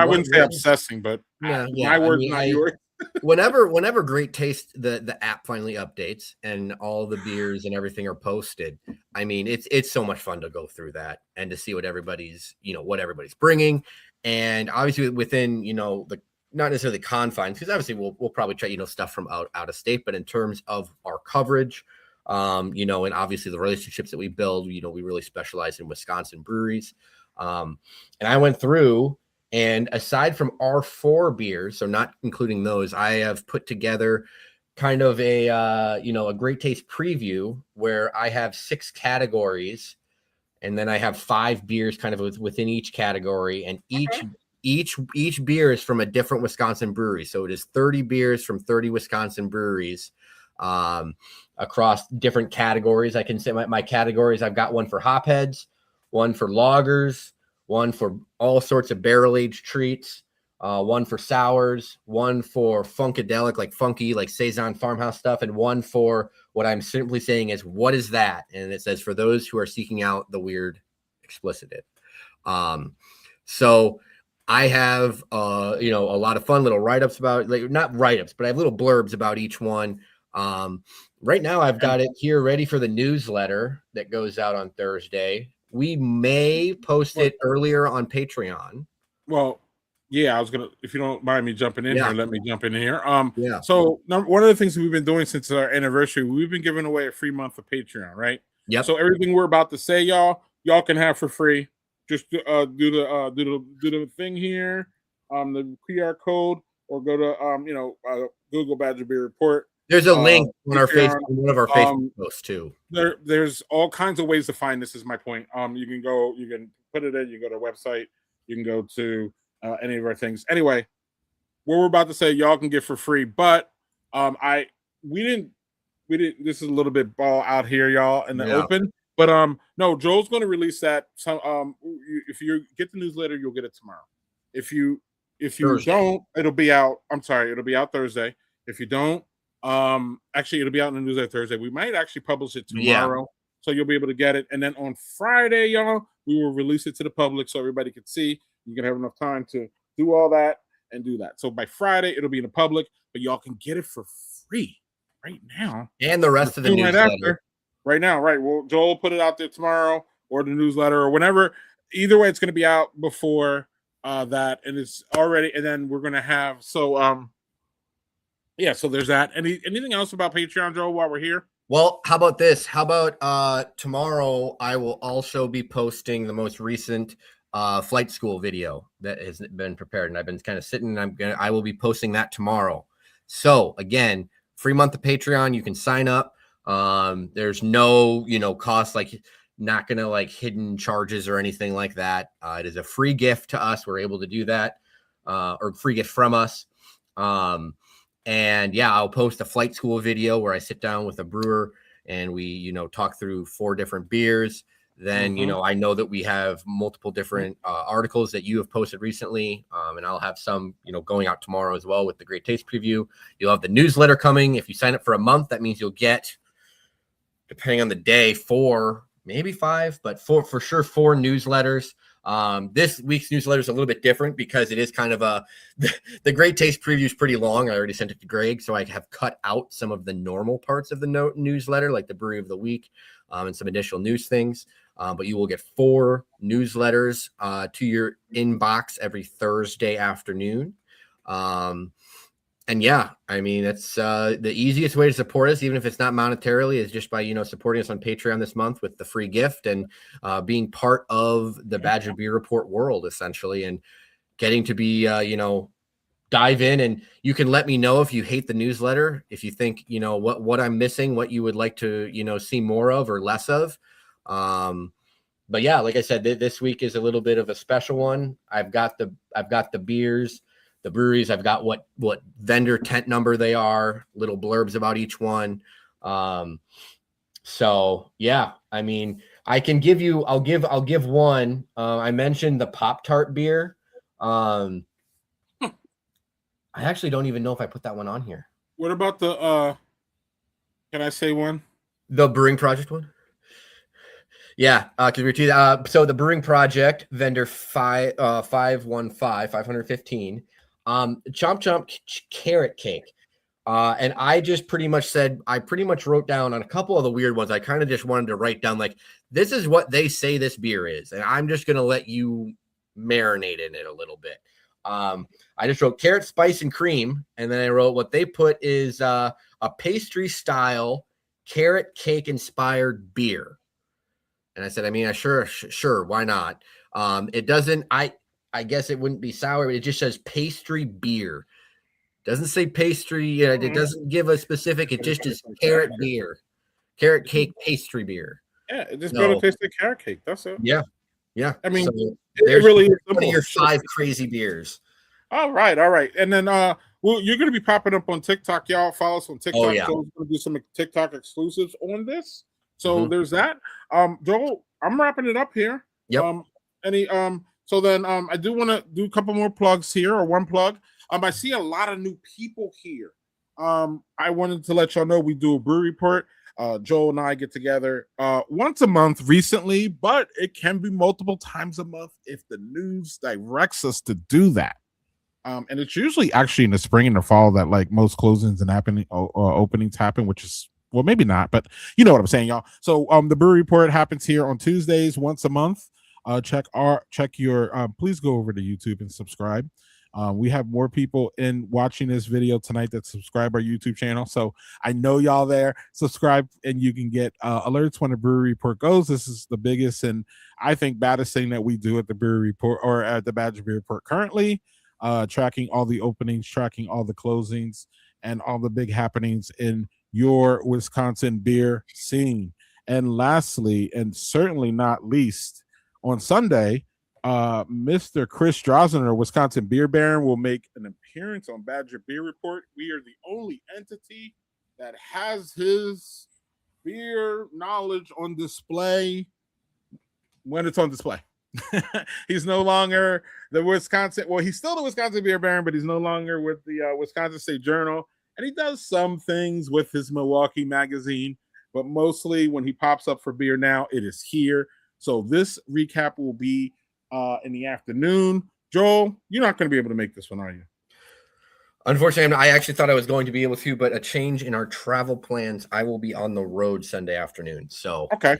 wouldn't say obsessing, but my words, not yours. whenever Great Taste the app finally updates and all the beers and everything are posted, I mean it's so much fun to go through that and to see what everybody's bringing, and obviously within the not necessarily confines, because obviously we'll probably try stuff from out of state, but in terms of our coverage, and obviously the relationships that we build, we really specialize in Wisconsin breweries, and I went through. And aside from our 4 beers, so not including those, I have put together kind of a Great Taste preview where I have 6 categories, and then I have 5 beers kind of within each category, and each beer is from a different Wisconsin brewery. So it is 30 beers from 30 Wisconsin breweries across different categories. I can say my categories. I've got one for hopheads, one for lagers, one for all sorts of barrel-aged treats, one for sours, one for funkadelic, like funky, like Saison farmhouse stuff, and one for what I'm simply saying is, what is that? And it says, for those who are seeking out the weird explicit. So I have, a lot of fun little write-ups about, like, not write-ups, but I have little blurbs about each one. Right now I've got it here ready for the newsletter that goes out on Thursday. We may post it earlier on Patreon. Well, yeah, I was gonna, if you don't mind me jumping in here, let me jump in here. Yeah. So one of the things that we've been doing since our anniversary, we've been giving away a free month of Patreon, right? Yep. So everything we're about to say, y'all can have for free. Just do the thing here, the QR code, or go to Google Badger Beer Report. There's a link on our Facebook, one of our Facebook posts too. There's all kinds of ways to find this. Is my point. You can put it in. You go to our website. You can go to any of our things. Anyway, what we're about to say, y'all can get for free. But we didn't. This is a little bit ball out here, y'all, in the open. But no, Joel's going to release that. So if you get the newsletter, you'll get it tomorrow. If you don't, it'll be out. I'm sorry, it'll be out Thursday. If you don't. Actually, it'll be out in the newsletter Thursday. We might actually publish it tomorrow, so you'll be able to get it. And then on Friday, y'all, we will release it to the public so everybody can see. You can have enough time to do all that and do that. So by Friday, it'll be in the public, but y'all can get it for free right now. And the rest of the newsletter right now, right? Well, Joel will put it out there tomorrow, or the newsletter, or whenever. Either way, it's going to be out before that, and it's already. And then we're going to have yeah, so there's that. Anything else about Patreon, Joe, while we're here? Well, how about this? How about tomorrow I will also be posting the most recent flight school video that has been prepared, and I've been kind of sitting, and I will be posting that tomorrow. So again, free month of Patreon, you can sign up. There's no, cost, like not going to like hidden charges or anything like that. It is a free gift to us. We're able to do that, or free gift from us. And yeah, I'll post a flight school video where I sit down with a brewer and we, talk through 4 different beers. Then, I know that we have multiple different articles that you have posted recently. And I'll have some, going out tomorrow as well with the Great Taste preview. You'll have the newsletter coming. If you sign up for a month, that means you'll get, depending on the day, 4, maybe 5, but for sure 4 newsletters. This week's newsletter is a little bit different because it is kind of the Great Taste preview is pretty long. I already sent it to Greg, so I have cut out some of the normal parts of the newsletter, like the brewery of the week, and some additional news things. But you will get 4 newsletters to your inbox every Thursday afternoon. And yeah, I mean, it's the easiest way to support us, even if it's not monetarily, is just by, supporting us on Patreon this month with the free gift and being part of the Badger Beer Report world, essentially, and getting to be, dive in. And you can let me know if you hate the newsletter, if you think, what I'm missing, what you would like to, see more of or less of. But yeah, like I said, this week is a little bit of a special one. I've got the beers the breweries. I've got what vendor tent number they are, little blurbs about each one. So yeah, I mean, I can give you. I'll give one. I mentioned the Pop-Tart beer. I actually don't even know if I put that one on here. What about the? Can I say one? The Brewing Project one. Yeah, because we're to so the Brewing Project vendor 515 Chomp carrot cake. And I just pretty much said, I pretty much wrote down on a couple of the weird ones. I kind of just wanted to write down, like, this is what they say this beer is. And I'm just going to let you marinate in it a little bit. I just wrote carrot, spice, and cream. And then I wrote what they put is a pastry style carrot cake inspired beer. And I said, I mean, sure, why not? It doesn't, I guess it wouldn't be sour, but it just says pastry beer. Doesn't say pastry. It doesn't give a specific. It just is carrot beer, carrot cake pastry beer. Yeah, it just better taste like carrot cake. That's it. Yeah. I mean, so it really is one of your 5 crazy beers. All right. And then, well, you're going to be popping up on TikTok. Y'all follow us on TikTok. Oh, yeah. So we're going to do some TikTok exclusives on this. So there's that. Joel, I'm wrapping it up here. Yep. So then, I do want to do a couple more plugs here, or one plug. I see a lot of new people here. I wanted to let y'all know we do a brew report. Joel and I get together once a month recently, but it can be multiple times a month if the news directs us to do that. And it's usually actually in the spring and the fall that like most closings and openings happen, which is, well, maybe not, but you know what I'm saying, y'all. So the brew report happens here on Tuesdays once a month. Please go over to YouTube and subscribe. We have more people in watching this video tonight that subscribe our YouTube channel. So I know y'all there. Subscribe and you can get alerts when the brewery report goes. This is the biggest and I think baddest thing that we do at the brewery report or at the Badger Beer Report currently. Tracking all the openings, tracking all the closings, and all the big happenings in your Wisconsin beer scene. And lastly, and certainly not least, on Sunday, Mr. Chris Drosner, Wisconsin Beer Baron, will make an appearance on Badger Beer Report. We are the only entity that has his beer knowledge on display when it's on display. He's no longer the Wisconsin. Well, he's still the Wisconsin Beer Baron, but he's no longer with the Wisconsin State Journal. And he does some things with his Milwaukee magazine, but mostly when he pops up for beer now, it is here. So this recap will be in the afternoon. Joel, you're not going to be able to make this one, are you? Unfortunately, I actually thought I was going to be able to, but a change in our travel plans. I will be on the road Sunday afternoon. So okay,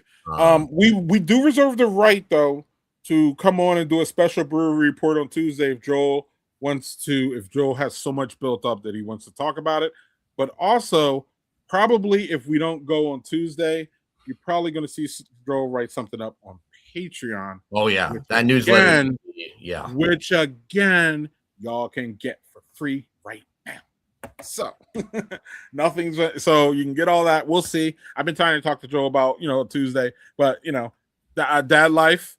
we do reserve the right though to come on and do a special brewery report on Tuesday if Joel wants to. If Joel has so much built up that he wants to talk about it, but also probably if we don't go on Tuesday, you're probably going to see Joel write something up on Patreon. Oh yeah, that newsletter. Which again, y'all can get for free right now. So so you can get all that. We'll see. I've been trying to talk to Joel about Tuesday, but dad life.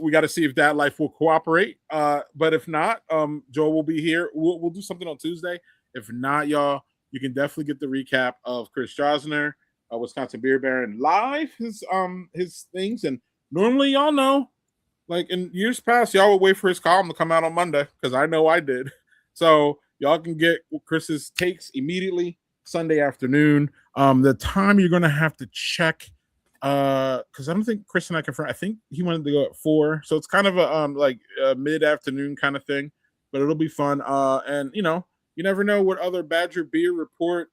We got to see if dad life will cooperate. But if not, Joel will be here. We'll do something on Tuesday. If not, y'all, you can definitely get the recap of Chris Drosner, Wisconsin Beer Baron live. His things. And normally, y'all know, like in years past, y'all would wait for his column to come out on Monday because I know I did. So y'all can get Chris's takes immediately Sunday afternoon. The time you're gonna have to check because I don't think Chris and I confirmed. I think he wanted to go at 4, so it's kind of a mid-afternoon kind of thing, but it'll be fun. And you never know what other Badger Beer Report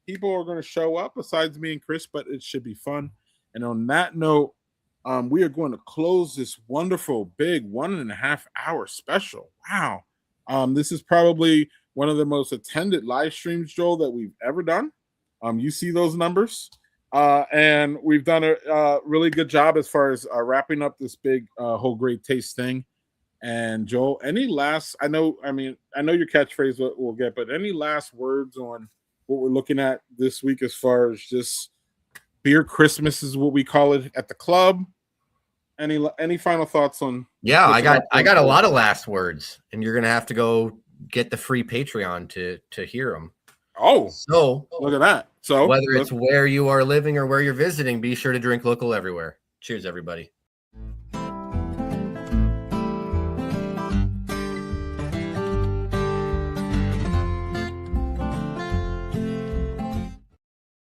people are going to show up besides me and Chris, but it should be fun. And on that note, we are going to close this wonderful big 1.5 hour special. Wow. This is probably one of the most attended live streams, Joel, that we've ever done. You see those numbers. And we've done a really good job as far as wrapping up this big whole great taste thing. And Joel, any last? I know your catchphrase we'll get, but any last words on what we're looking at this week as far as just beer Christmas is what we call it at the club? Any final thoughts on? Yeah, I got a lot of last words, and you're gonna have to go get the free Patreon to hear them. Oh, so look at that. So whether it's where you are living or where you're visiting, be sure to drink local everywhere. Cheers, everybody.